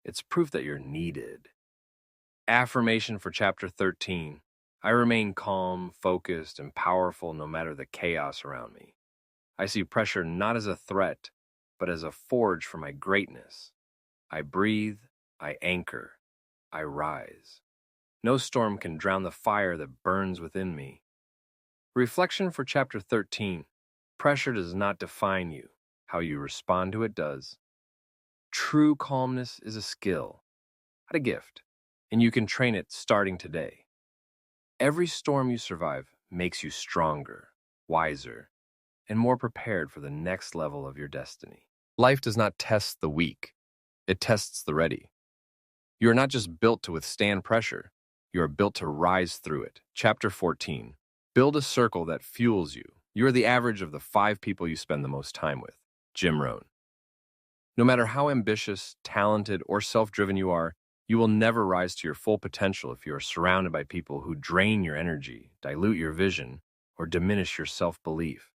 It's proof that you're needed. Affirmation for Chapter 13. I remain calm, focused, and powerful no matter the chaos around me. I see pressure not as a threat, but as a forge for my greatness. I breathe, I anchor, I rise. No storm can drown the fire that burns within me. Reflection for Chapter 13. Pressure does not define you. How you respond to it does. True calmness is a skill, not a gift, and you can train it starting today. Every storm you survive makes you stronger, wiser, and more prepared for the next level of your destiny. Life does not test the weak. It tests the ready. You are not just built to withstand pressure. You are built to rise through it. Chapter 14. Build a circle that fuels you. You are the average of the 5 people you spend the most time with. Jim Rohn. No matter how ambitious, talented, or self-driven you are, you will never rise to your full potential if you are surrounded by people who drain your energy, dilute your vision, or diminish your self-belief.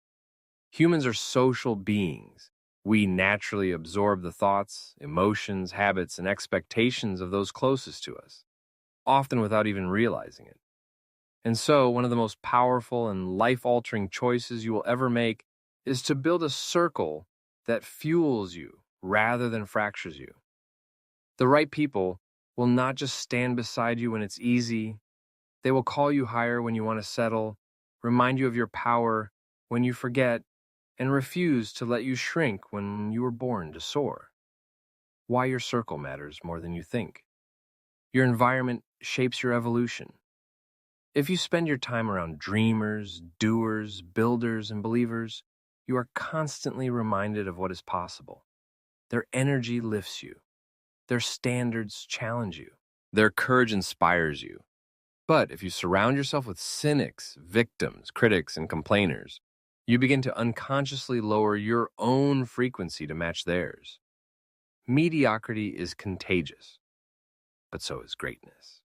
Humans are social beings. We naturally absorb the thoughts, emotions, habits, and expectations of those closest to us, often without even realizing it. And so, one of the most powerful and life-altering choices you will ever make is to build a circle that fuels you rather than fractures you. The right people will not just stand beside you when it's easy. They will call you higher when you want to settle, remind you of your power when you forget, and refuse to let you shrink when you were born to soar. Why your circle matters more than you think. Your environment shapes your evolution. If you spend your time around dreamers, doers, builders, and believers, you are constantly reminded of what is possible. Their energy lifts you. Their standards challenge you. Their courage inspires you. But if you surround yourself with cynics, victims, critics, and complainers, you begin to unconsciously lower your own frequency to match theirs. Mediocrity is contagious, but so is greatness.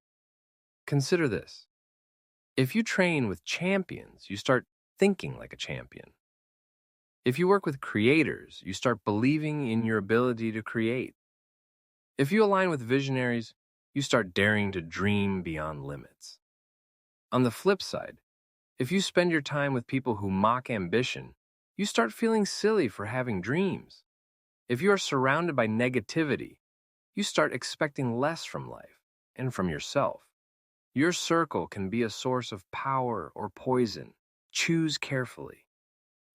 Consider this. If you train with champions, you start thinking like a champion. If you work with creators, you start believing in your ability to create. If you align with visionaries, you start daring to dream beyond limits. On the flip side, if you spend your time with people who mock ambition, you start feeling silly for having dreams. If you are surrounded by negativity, you start expecting less from life and from yourself. Your circle can be a source of power or poison. Choose carefully.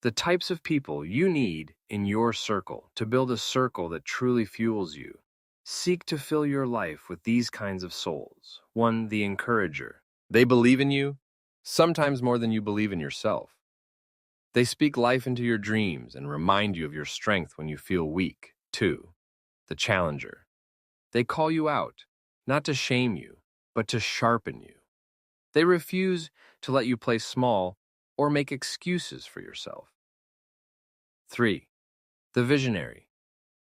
The types of people you need in your circle to build a circle that truly fuels you. Seek to fill your life with these kinds of souls. 1. The encourager. They believe in you, sometimes more than you believe in yourself. They speak life into your dreams and remind you of your strength when you feel weak. 2. The challenger. They call you out, not to shame you, but to sharpen you. They refuse to let you play small or make excuses for yourself. 3. The visionary.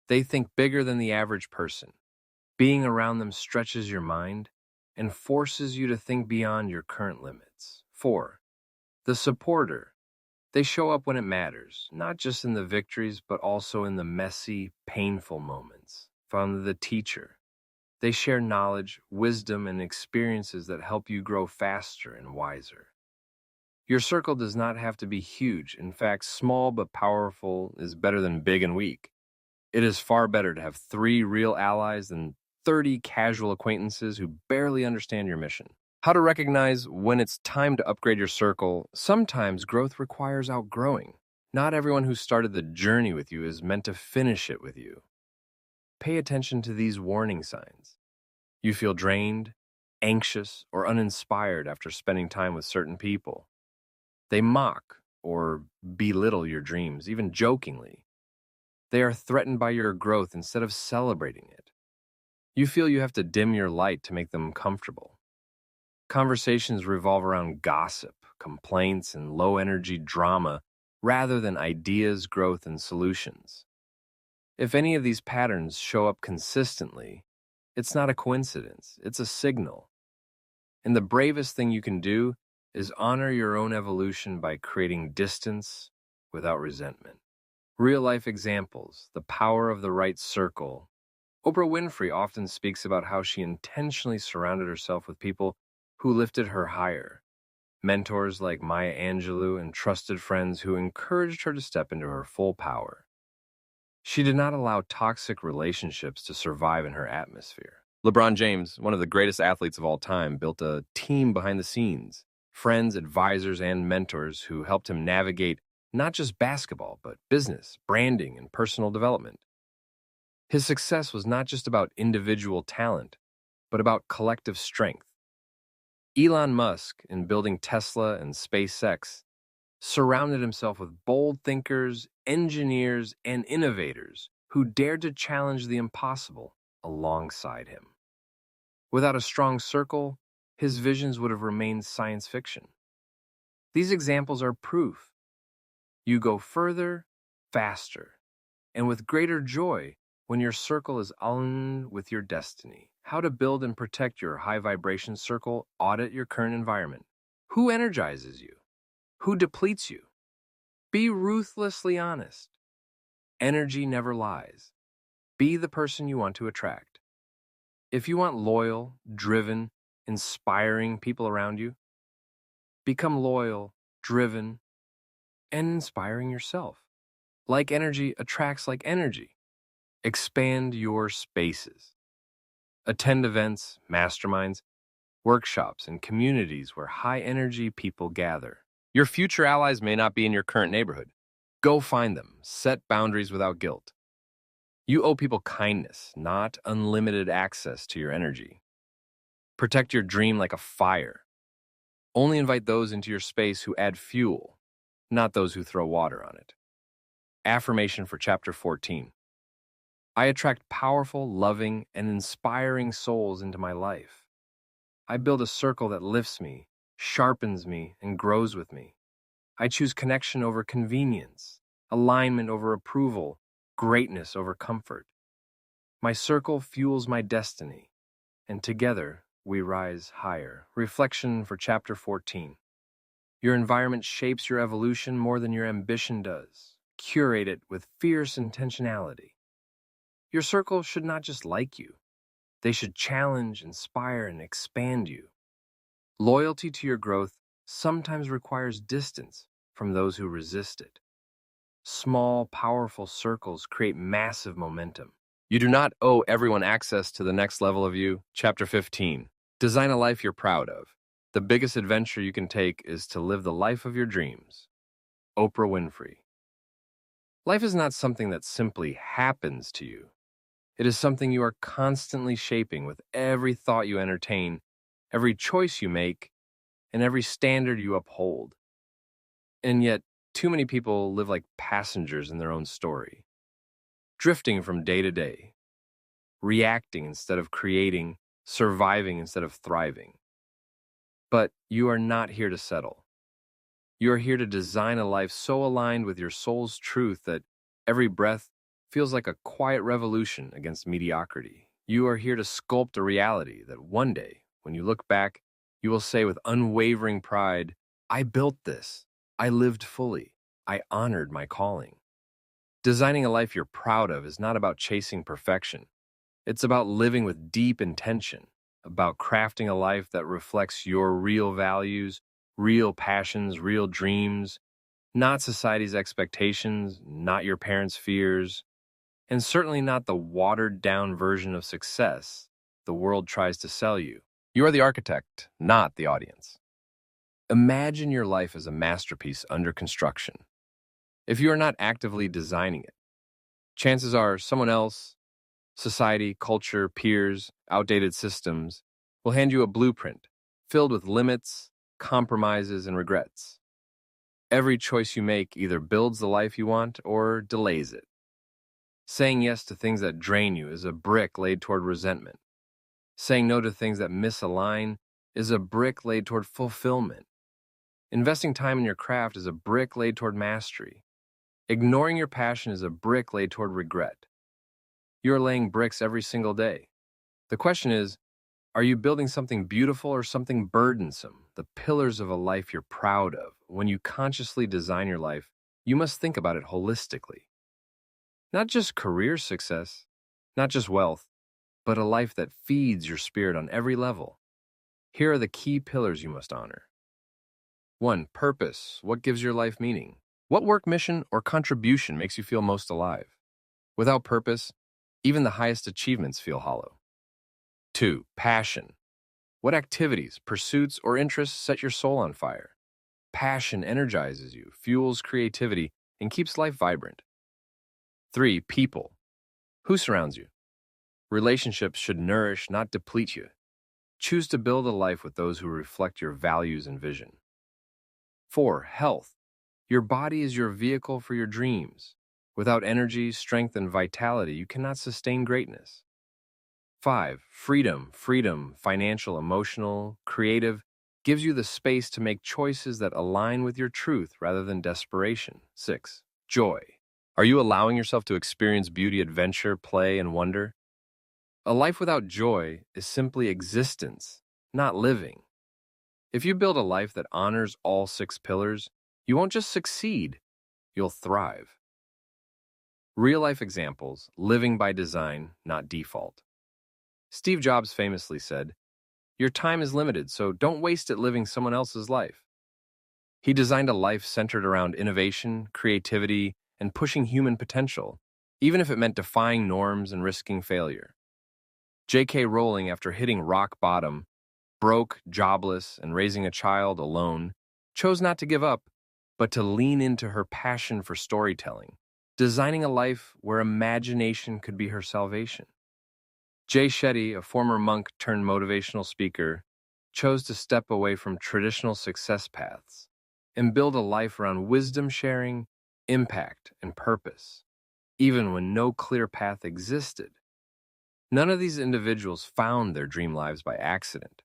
They think bigger than the average person. Being around them stretches your mind and forces you to think beyond your current limits. 4. The supporter. They show up when it matters, not just in the victories, but also in the messy, painful moments. 5. The teacher. They share knowledge, wisdom, and experiences that help you grow faster and wiser. Your circle does not have to be huge. In fact, small but powerful is better than big and weak. It is far better to have 3 real allies than 30 casual acquaintances who barely understand your mission. How to recognize when it's time to upgrade your circle. Sometimes growth requires outgrowing. Not everyone who started the journey with you is meant to finish it with you. Pay attention to these warning signs. You feel drained, anxious, or uninspired after spending time with certain people. They mock or belittle your dreams, even jokingly. They are threatened by your growth instead of celebrating it. You feel you have to dim your light to make them comfortable. Conversations revolve around gossip, complaints, and low-energy drama rather than ideas, growth, and solutions. If any of these patterns show up consistently, it's not a coincidence, it's a signal. And the bravest thing you can do is honor your own evolution by creating distance without resentment. Real-life examples, the power of the right circle. Oprah Winfrey often speaks about how she intentionally surrounded herself with people who lifted her higher. Mentors like Maya Angelou and trusted friends who encouraged her to step into her full power. She did not allow toxic relationships to survive in her atmosphere. LeBron James, one of the greatest athletes of all time, built a team behind the scenes, friends, advisors, and mentors who helped him navigate not just basketball, but business, branding, and personal development. His success was not just about individual talent, but about collective strength. Elon Musk, in building Tesla and SpaceX, surrounded himself with bold thinkers, engineers, and innovators who dared to challenge the impossible alongside him. Without a strong circle, his visions would have remained science fiction. These examples are proof. You go further, faster, and with greater joy when your circle is aligned with your destiny. How to build and protect your high-vibration circle. Audit your current environment. Who energizes you? Who depletes you? Be ruthlessly honest. Energy never lies. Be the person you want to attract. If you want loyal, driven, inspiring people around you, become loyal, driven, and inspiring yourself. Like energy attracts like energy. Expand your spaces. Attend events, masterminds, workshops, and communities where high-energy people gather. Your future allies may not be in your current neighborhood. Go find them. Set boundaries without guilt. You owe people kindness, not unlimited access to your energy. Protect your dream like a fire. Only invite those into your space who add fuel, not those who throw water on it. Affirmation for Chapter 14. I attract powerful, loving, and inspiring souls into my life. I build a circle that lifts me, sharpens me, and grows with me. I choose connection over convenience, alignment over approval, greatness over comfort. My circle fuels my destiny, and together we rise higher. Reflection for Chapter 14. Your environment shapes your evolution more than your ambition does. Curate it with fierce intentionality. Your circle should not just like you. They should challenge, inspire, and expand you. Loyalty to your growth sometimes requires distance from those who resist it. Small, powerful circles create massive momentum. You do not owe everyone access to the next level of you. Chapter 15. Design a life you're proud of. The biggest adventure you can take is to live the life of your dreams. Oprah Winfrey. Life is not something that simply happens to you. It is something you are constantly shaping with every thought you entertain, every choice you make, and every standard you uphold. And yet, too many people live like passengers in their own story, drifting from day to day, reacting instead of creating, surviving instead of thriving. But you are not here to settle. You are here to design a life so aligned with your soul's truth that every breath feels like a quiet revolution against mediocrity. You are here to sculpt a reality that one day, when you look back, you will say with unwavering pride, I built this. I lived fully. I honored my calling. Designing a life you're proud of is not about chasing perfection. It's about living with deep intention, about crafting a life that reflects your real values, real passions, real dreams, not society's expectations, not your parents' fears, and certainly not the watered-down version of success the world tries to sell you. You are the architect, not the audience. Imagine your life as a masterpiece under construction. If you are not actively designing it, chances are someone else, society, culture, peers, outdated systems, will hand you a blueprint filled with limits, compromises, and regrets. Every choice you make either builds the life you want or delays it. Saying yes to things that drain you is a brick laid toward resentment. Saying no to things that misalign is a brick laid toward fulfillment. Investing time in your craft is a brick laid toward mastery. Ignoring your passion is a brick laid toward regret. You are laying bricks every single day. The question is, are you building something beautiful or something burdensome, the pillars of a life you're proud of? When you consciously design your life, you must think about it holistically. Not just career success, not just wealth, but a life that feeds your spirit on every level. Here are the key pillars you must honor. 1. Purpose. What gives your life meaning? What work, mission, or contribution makes you feel most alive? Without purpose, even the highest achievements feel hollow. 2. Passion. What activities, pursuits, or interests set your soul on fire? Passion energizes you, fuels creativity, and keeps life vibrant. 3. People. Who surrounds you? Relationships should nourish, not deplete you. Choose to build a life with those who reflect your values and vision. 4. Health. Your body is your vehicle for your dreams. Without energy, strength, and vitality, you cannot sustain greatness. 5. Freedom. Freedom, financial, emotional, creative, gives you the space to make choices that align with your truth rather than desperation. 6. Joy. Are you allowing yourself to experience beauty, adventure, play, and wonder? A life without joy is simply existence, not living. If you build a life that honors all 6 pillars, you won't just succeed, you'll thrive. Real-life examples, living by design, not default. Steve Jobs famously said, "Your time is limited, so don't waste it living someone else's life." He designed a life centered around innovation, creativity, and pushing human potential, even if it meant defying norms and risking failure. J.K. Rowling, after hitting rock bottom, broke, jobless, and raising a child alone, chose not to give up, but to lean into her passion for storytelling, designing a life where imagination could be her salvation. Jay Shetty, a former monk turned motivational speaker, chose to step away from traditional success paths and build a life around wisdom sharing, impact, and purpose. even when no clear path existed. None of these individuals found their dream lives by accident.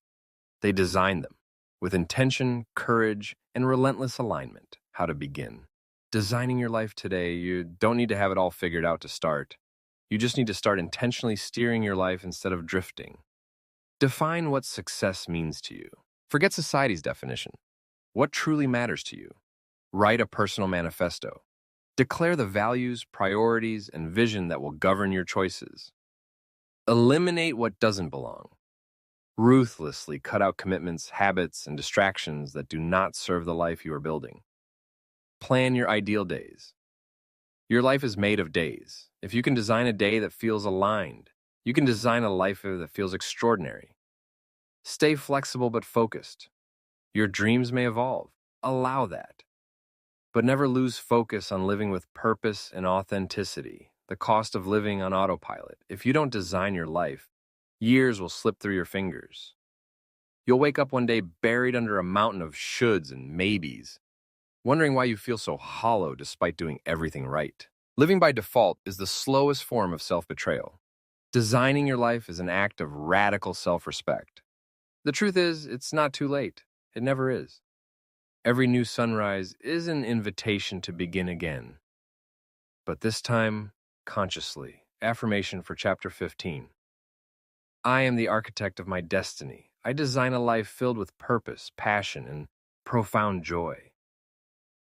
They designed them with intention, courage, and relentless alignment. How to begin. Designing your life today, you don't need to have it all figured out to start. You just need to start intentionally steering your life instead of drifting. Define what success means to you. Forget society's definition. What truly matters to you? Write a personal manifesto. Declare the values, priorities, and vision that will govern your choices. Eliminate what doesn't belong. Ruthlessly cut out commitments, habits, and distractions that do not serve the life you are building. Plan your ideal days. Your life is made of days. If you can design a day that feels aligned, you can design a life that feels extraordinary. Stay flexible but focused. Your dreams may evolve. Allow that. But never lose focus on living with purpose and authenticity. The cost of living on autopilot. If you don't design your life, years will slip through your fingers. You'll wake up one day buried under a mountain of shoulds and maybes, wondering why you feel so hollow despite doing everything right. Living by default is the slowest form of self-betrayal. Designing your life is an act of radical self-respect. The truth is, it's not too late. It never is. Every new sunrise is an invitation to begin again. But this time, consciously. Affirmation for Chapter 15. I am the architect of my destiny. I design a life filled with purpose, passion, and profound joy.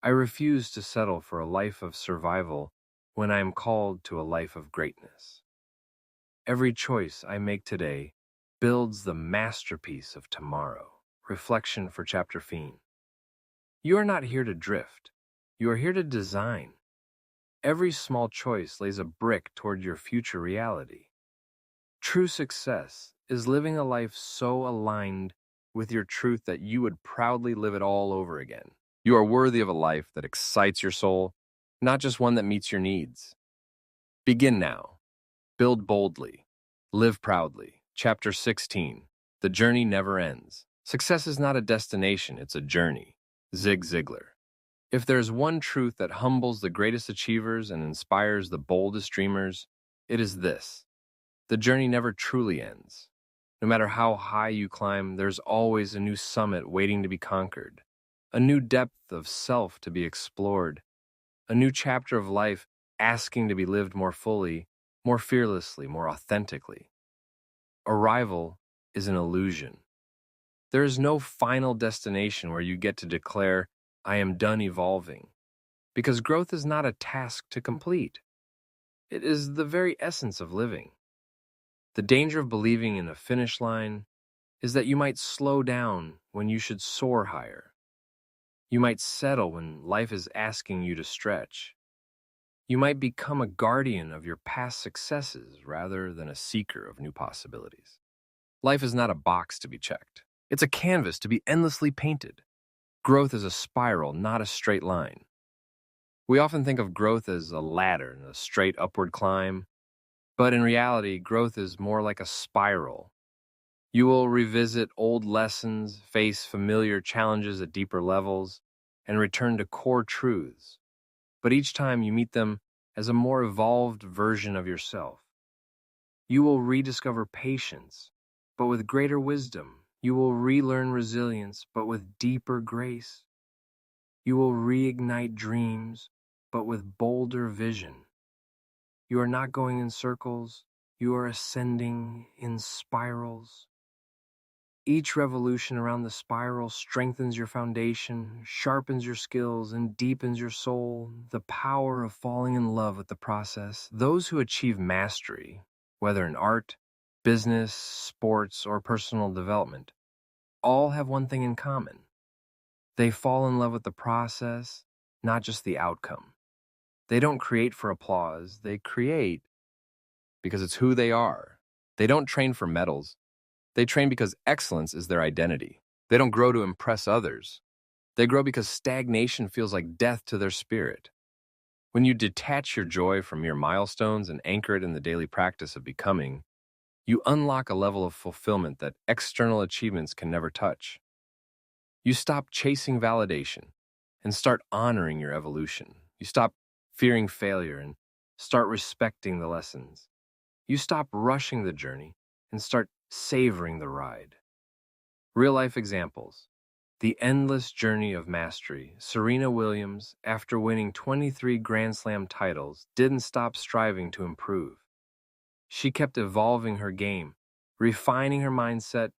I refuse to settle for a life of survival when I am called to a life of greatness. Every choice I make today builds the masterpiece of tomorrow. Reflection for Chapter 15. You are not here to drift. You are here to design. Every small choice lays a brick toward your future reality. True success is living a life so aligned with your truth that you would proudly live it all over again. You are worthy of a life that excites your soul, not just one that meets your needs. Begin now. Build boldly. Live proudly. Chapter 16. The journey never ends. Success is not a destination, it's a journey. Zig Ziglar. If there's one truth that humbles the greatest achievers and inspires the boldest dreamers, it is this. The journey never truly ends. No matter how high you climb, there's always a new summit waiting to be conquered, a new depth of self to be explored, a new chapter of life asking to be lived more fully, more fearlessly, more authentically. Arrival is an illusion. There is no final destination where you get to declare, I am done evolving, because growth is not a task to complete. It is the very essence of living. The danger of believing in a finish line is that you might slow down when you should soar higher. You might settle when life is asking you to stretch. You might become a guardian of your past successes rather than a seeker of new possibilities. Life is not a box to be checked. It's a canvas to be endlessly painted. Growth is a spiral, not a straight line. We often think of growth as a ladder and a straight upward climb, but in reality, growth is more like a spiral. You will revisit old lessons, face familiar challenges at deeper levels, and return to core truths. But each time you meet them as a more evolved version of yourself. You will rediscover patience, but with greater wisdom. You will relearn resilience, but with deeper grace. You will reignite dreams, but with bolder vision. You are not going in circles, you are ascending in spirals. Each revolution around the spiral strengthens your foundation, sharpens your skills, and deepens your soul. The power of falling in love with the process. Those who achieve mastery, whether in art, business, sports, or personal development, all have one thing in common. They fall in love with the process, not just the outcome. They don't create for applause, they create because it's who they are. They don't train for medals. They train because excellence is their identity. They don't grow to impress others. They grow because stagnation feels like death to their spirit. When you detach your joy from mere milestones and anchor it in the daily practice of becoming, you unlock a level of fulfillment that external achievements can never touch. You stop chasing validation and start honoring your evolution. You stop fearing failure and Start respecting the lessons. You stop rushing the journey and start savoring the ride. Real-life examples. The endless journey of mastery. Serena Williams, after winning 23 Grand Slam titles, didn't stop striving to improve. She kept evolving her game, refining her mindset,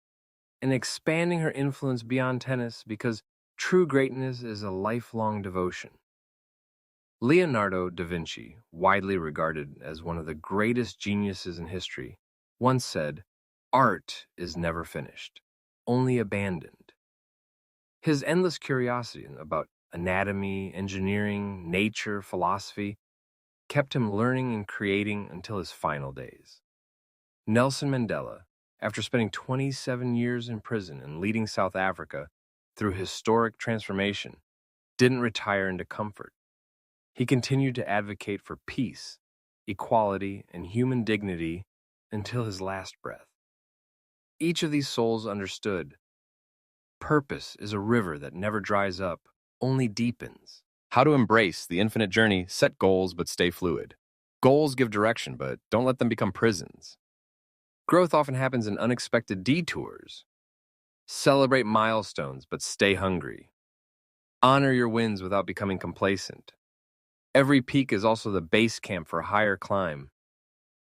and expanding her influence beyond tennis because true greatness is a lifelong devotion. Leonardo da Vinci, widely regarded as one of the greatest geniuses in history, once said, "Art is never finished, only abandoned." His endless curiosity about anatomy, engineering, nature, philosophy kept him learning and creating until his final days. Nelson Mandela, after spending 27 years in prison and leading South Africa through historic transformation, didn't retire into comfort. He continued to advocate for peace, equality, and human dignity until his last breath. Each of these souls understood purpose is a river that never dries up, only deepens. How to embrace the infinite journey, set goals, but stay fluid. Goals give direction, but don't let them become prisons. Growth often happens in unexpected detours. Celebrate milestones, but stay hungry. Honor your wins without becoming complacent. Every peak is also the base camp for a higher climb.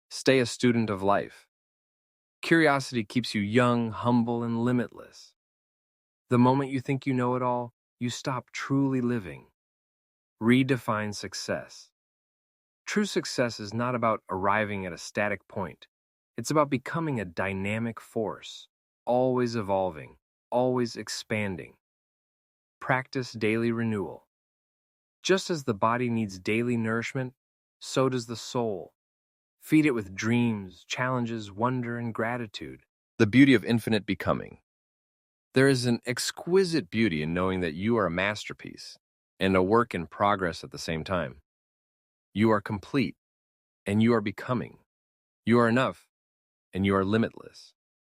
Stay a student of life. Curiosity keeps you young, humble, and limitless. The moment you think you know it all, you stop truly living. Redefine success. True success is not about arriving at a static point. It's about becoming a dynamic force, always evolving, always expanding. Practice daily renewal. Just as the body needs daily nourishment, so does the soul. Feed it with dreams, challenges, wonder, and gratitude. The beauty of infinite becoming. There is an exquisite beauty in knowing that you are a masterpiece and a work in progress at the same time. You are complete, and you are becoming. You are enough, and you are limitless.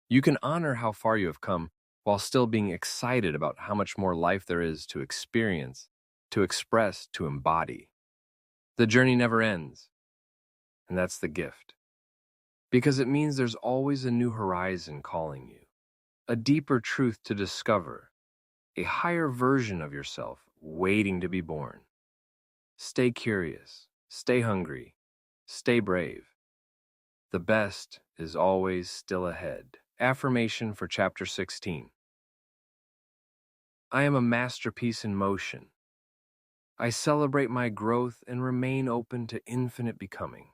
You can honor how far you have come while still being excited about how much more life there is to experience, to express, to embody. The journey never ends, and that's the gift. Because it means there's always a new horizon calling you, a deeper truth to discover, a higher version of yourself waiting to be born. Stay curious, stay hungry, stay brave. The best is always still ahead. Affirmation for Chapter 16. I am a masterpiece in motion. I celebrate my growth and remain open to infinite becoming.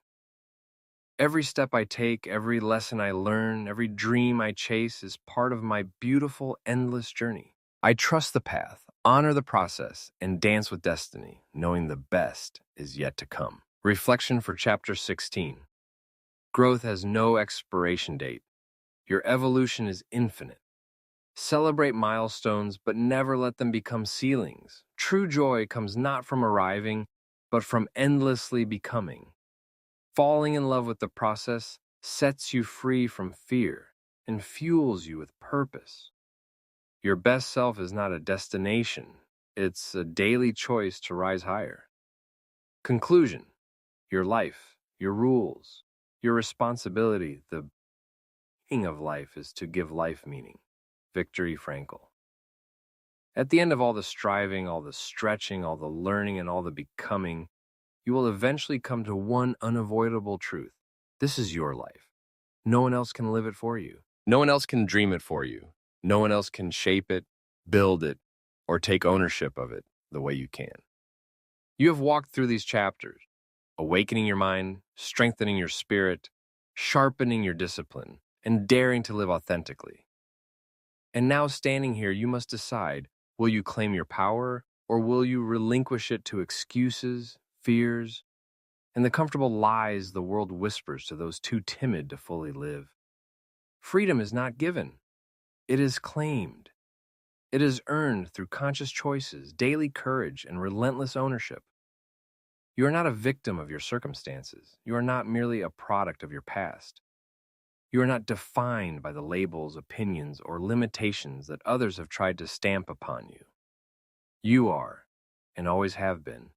Every step I take, every lesson I learn, every dream I chase is part of my beautiful, endless journey. I trust the path, honor the process, and dance with destiny, knowing the best is yet to come. Reflection for Chapter 16. Growth has no expiration date. Your evolution is infinite. Celebrate milestones, but never let them become ceilings. True joy comes not from arriving, but from endlessly becoming. Falling in love with the process sets you free from fear and fuels you with purpose. Your best self is not a destination. It's a daily choice to rise higher. Conclusion. Your life, your rules, your responsibility, the meaning of life is to give life meaning. Viktor Frankl. At the end of all the striving, all the stretching, all the learning, and all the becoming, you will eventually come to one unavoidable truth. This is your life. No one else can live it for you. No one else can dream it for you. No one else can shape it, build it, or take ownership of it the way you can. You have walked through these chapters, awakening your mind, strengthening your spirit, sharpening your discipline, and daring to live authentically. And now standing here, you must decide, will you claim your power, or will you relinquish it to excuses, fears, and the comfortable lies the world whispers to those too timid to fully live? Freedom is not given. It is claimed. It is earned through conscious choices, daily courage, and relentless ownership. You are not a victim of your circumstances. You are not merely a product of your past. You are not defined by the labels, opinions, or limitations that others have tried to stamp upon you. You are, and always have been,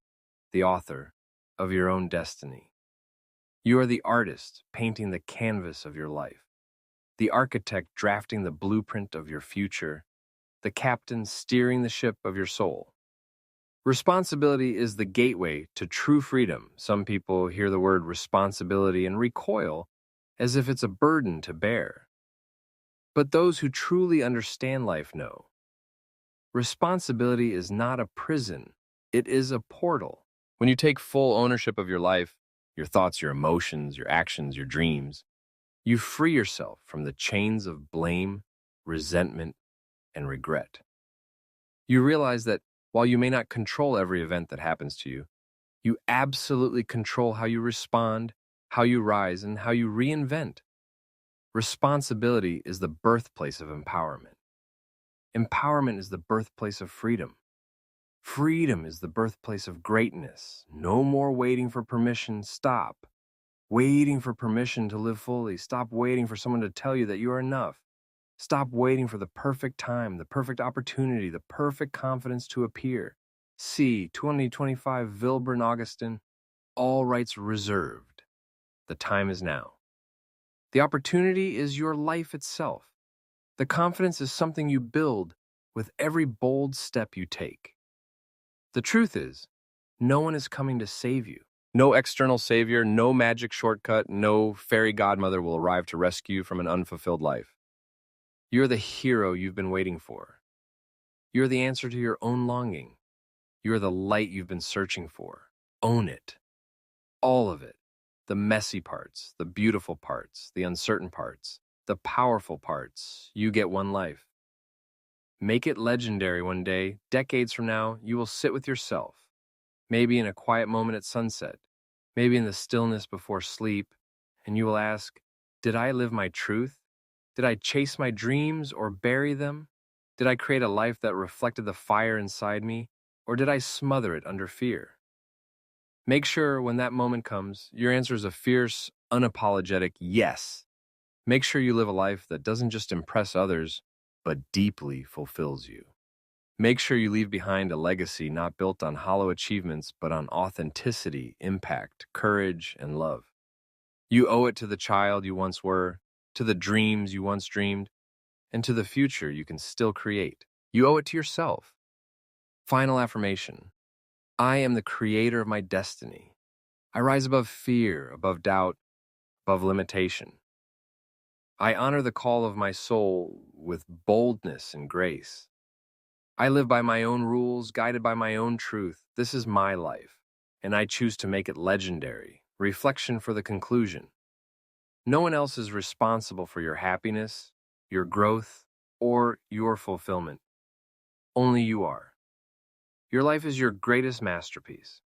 the author of your own destiny. You are the artist painting the canvas of your life, the architect drafting the blueprint of your future, the captain steering the ship of your soul. Responsibility is the gateway to true freedom. Some people hear the word responsibility and recoil as if it's a burden to bear. But those who truly understand life know responsibility is not a prison, it is a portal. When you take full ownership of your life, your thoughts, your emotions, your actions, your dreams, You free yourself from the chains of blame, resentment, and regret. You realize that while you may not control every event that happens to you, you absolutely control how you respond, how you rise, and how you reinvent. Responsibility is the birthplace of empowerment. Empowerment is the birthplace of freedom. Freedom is the birthplace of greatness. No more waiting for permission. Stop. Waiting for permission to live fully. Stop waiting for someone to tell you that you are enough. Stop waiting for the perfect time, the perfect opportunity, the perfect confidence to appear. See 2025 Vilbrun Augustin, all rights reserved. The time is now. The opportunity is your life itself. The confidence is something you build with every bold step you take. The truth is, no one is coming to save you. no external savior, no magic shortcut, no fairy godmother will arrive to rescue you from an unfulfilled life. You're the hero you've been waiting for. You're the answer to your own longing. You're the light you've been searching for. Own it. All of it. The messy parts, the beautiful parts, the uncertain parts, the powerful parts. You get one life. Make it legendary one day. Decades from now, you will sit with yourself. Maybe in a quiet moment at sunset. Maybe in the stillness before sleep. And you will ask, did I live my truth? Did I chase my dreams or bury them? Did I create a life that reflected the fire inside me? Or did I smother it under fear? Make sure when that moment comes, your answer is a fierce, unapologetic yes. Make sure you live a life that doesn't just impress others, but deeply fulfills you. Make sure you leave behind a legacy not built on hollow achievements, but on authenticity, impact, courage, and love. You owe it to the child you once were, to the dreams you once dreamed, and to the future you can still create. You owe it to yourself. Final affirmation. I am the creator of my destiny. I rise above fear, above doubt, above limitation. I honor the call of my soul with boldness and grace. I live by my own rules, guided by my own truth. This is my life, and I choose to make it legendary. Reflection for the conclusion. No one else is responsible for your happiness, your growth, or your fulfillment. Only you are. Your life is your greatest masterpiece.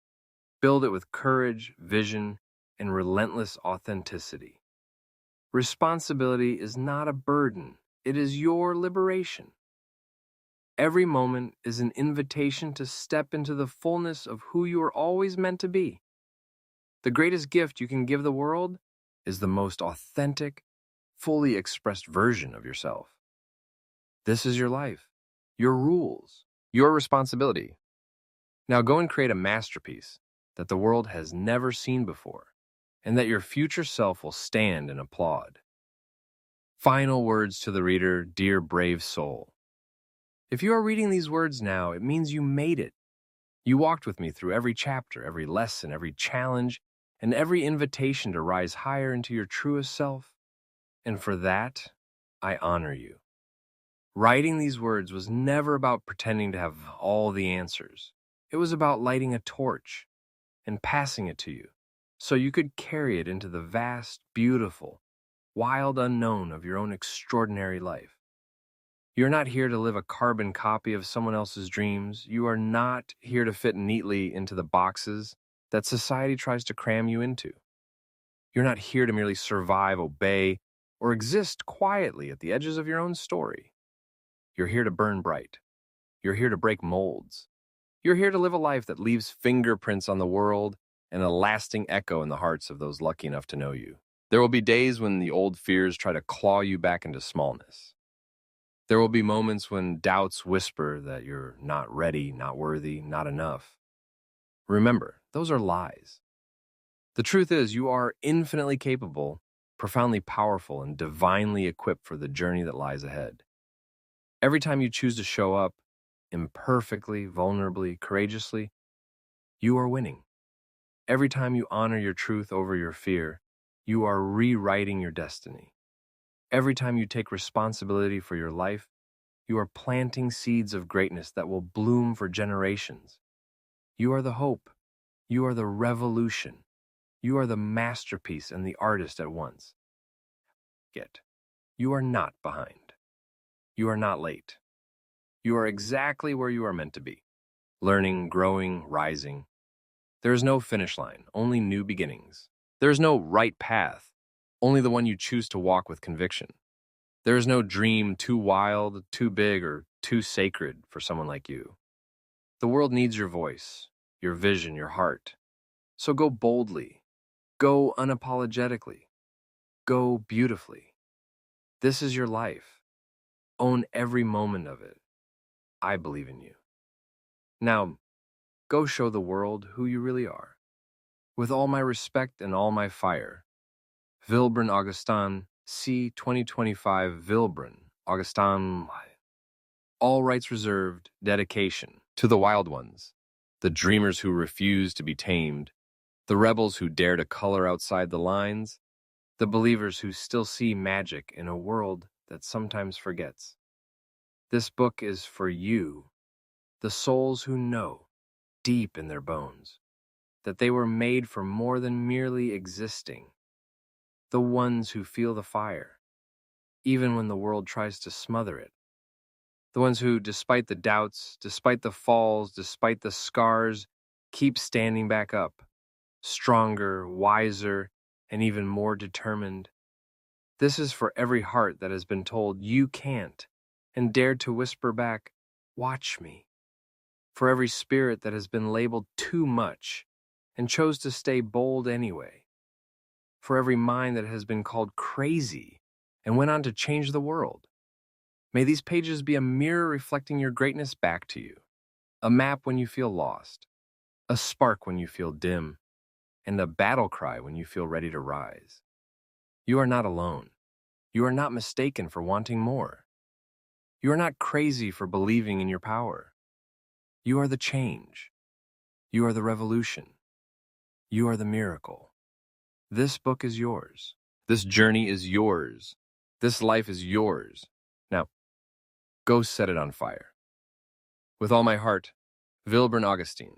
Build it with courage, vision, and relentless authenticity. Responsibility is not a burden. It is your liberation. Every moment is an invitation to step into the fullness of who you are always meant to be. The greatest gift you can give the world is the most authentic, fully expressed version of yourself. This is your life, your rules, Your responsibility. Now go and create a masterpiece that the world has never seen before, and that your future self will stand and applaud. Final words to the reader, dear brave soul. If you are reading these words now, it means you made it. You walked with me through every chapter, every lesson, every challenge, and every invitation to rise higher into your truest self. And for that, I honor you. Writing these words was never about pretending to have all the answers. It was about lighting a torch and passing it to you so you could carry it into the vast, beautiful, wild unknown of your own extraordinary life. You're not here to live a carbon copy of someone else's dreams. You are not here to fit neatly into the boxes that society tries to cram you into. You're not here to merely survive, obey, or exist quietly at the edges of your own story. You're here to burn bright. You're here to break molds. You're here to live a life that leaves fingerprints on the world and a lasting echo in the hearts of those lucky enough to know you. There will be days when the old fears try to claw you back into smallness. There will be moments when doubts whisper that you're not ready, not worthy, not enough. Remember, those are lies. The truth is, you are infinitely capable, profoundly powerful, and divinely equipped for the journey that lies ahead. Every time you choose to show up, imperfectly, vulnerably, courageously, you are winning. Every time you honor your truth over your fear, you are rewriting your destiny. Every time you take responsibility for your life, you are planting seeds of greatness that will bloom for generations. You are the hope. You are the revolution. You are the masterpiece and the artist at once. Yet, you are not behind. You are not late. You are exactly where you are meant to be. Learning, growing, rising. There is no finish line, only new beginnings. There is no right path, only the one you choose to walk with conviction. There is no dream too wild, too big, or too sacred for someone like you. The world needs your voice, your vision, your heart. So go boldly, go unapologetically, go beautifully. This is your life. Own every moment of it. I believe in you. Now, go show the world who you really are. With all my respect and all my fire. Vilbrun Augustin, c. 2025 Vilbrun Augustin. All rights reserved, dedication to the wild ones, the dreamers who refuse to be tamed, the rebels who dare to color outside the lines, the believers who still see magic in a world that sometimes forgets. This book is for you, the souls who know, deep in their bones, that they were made for more than merely existing, the ones who feel the fire, even when the world tries to smother it, the ones who, despite the doubts, despite the falls, despite the scars, keep standing back up, stronger, wiser, and even more determined. This is for every heart that has been told you can't and dared to whisper back, watch me. For every spirit that has been labeled too much and chose to stay bold anyway. For every mind that has been called crazy and went on to change the world. May these pages be a mirror reflecting your greatness back to you, a map when you feel lost, a spark when you feel dim, and a battle cry when you feel ready to rise. You are not alone. You are not mistaken for wanting more. You are not crazy for believing in your power. You are the change. You are the revolution. You are the miracle. This book is yours. This journey is yours. This life is yours. Now, go set it on fire. With all my heart, Vilbrun Augustin.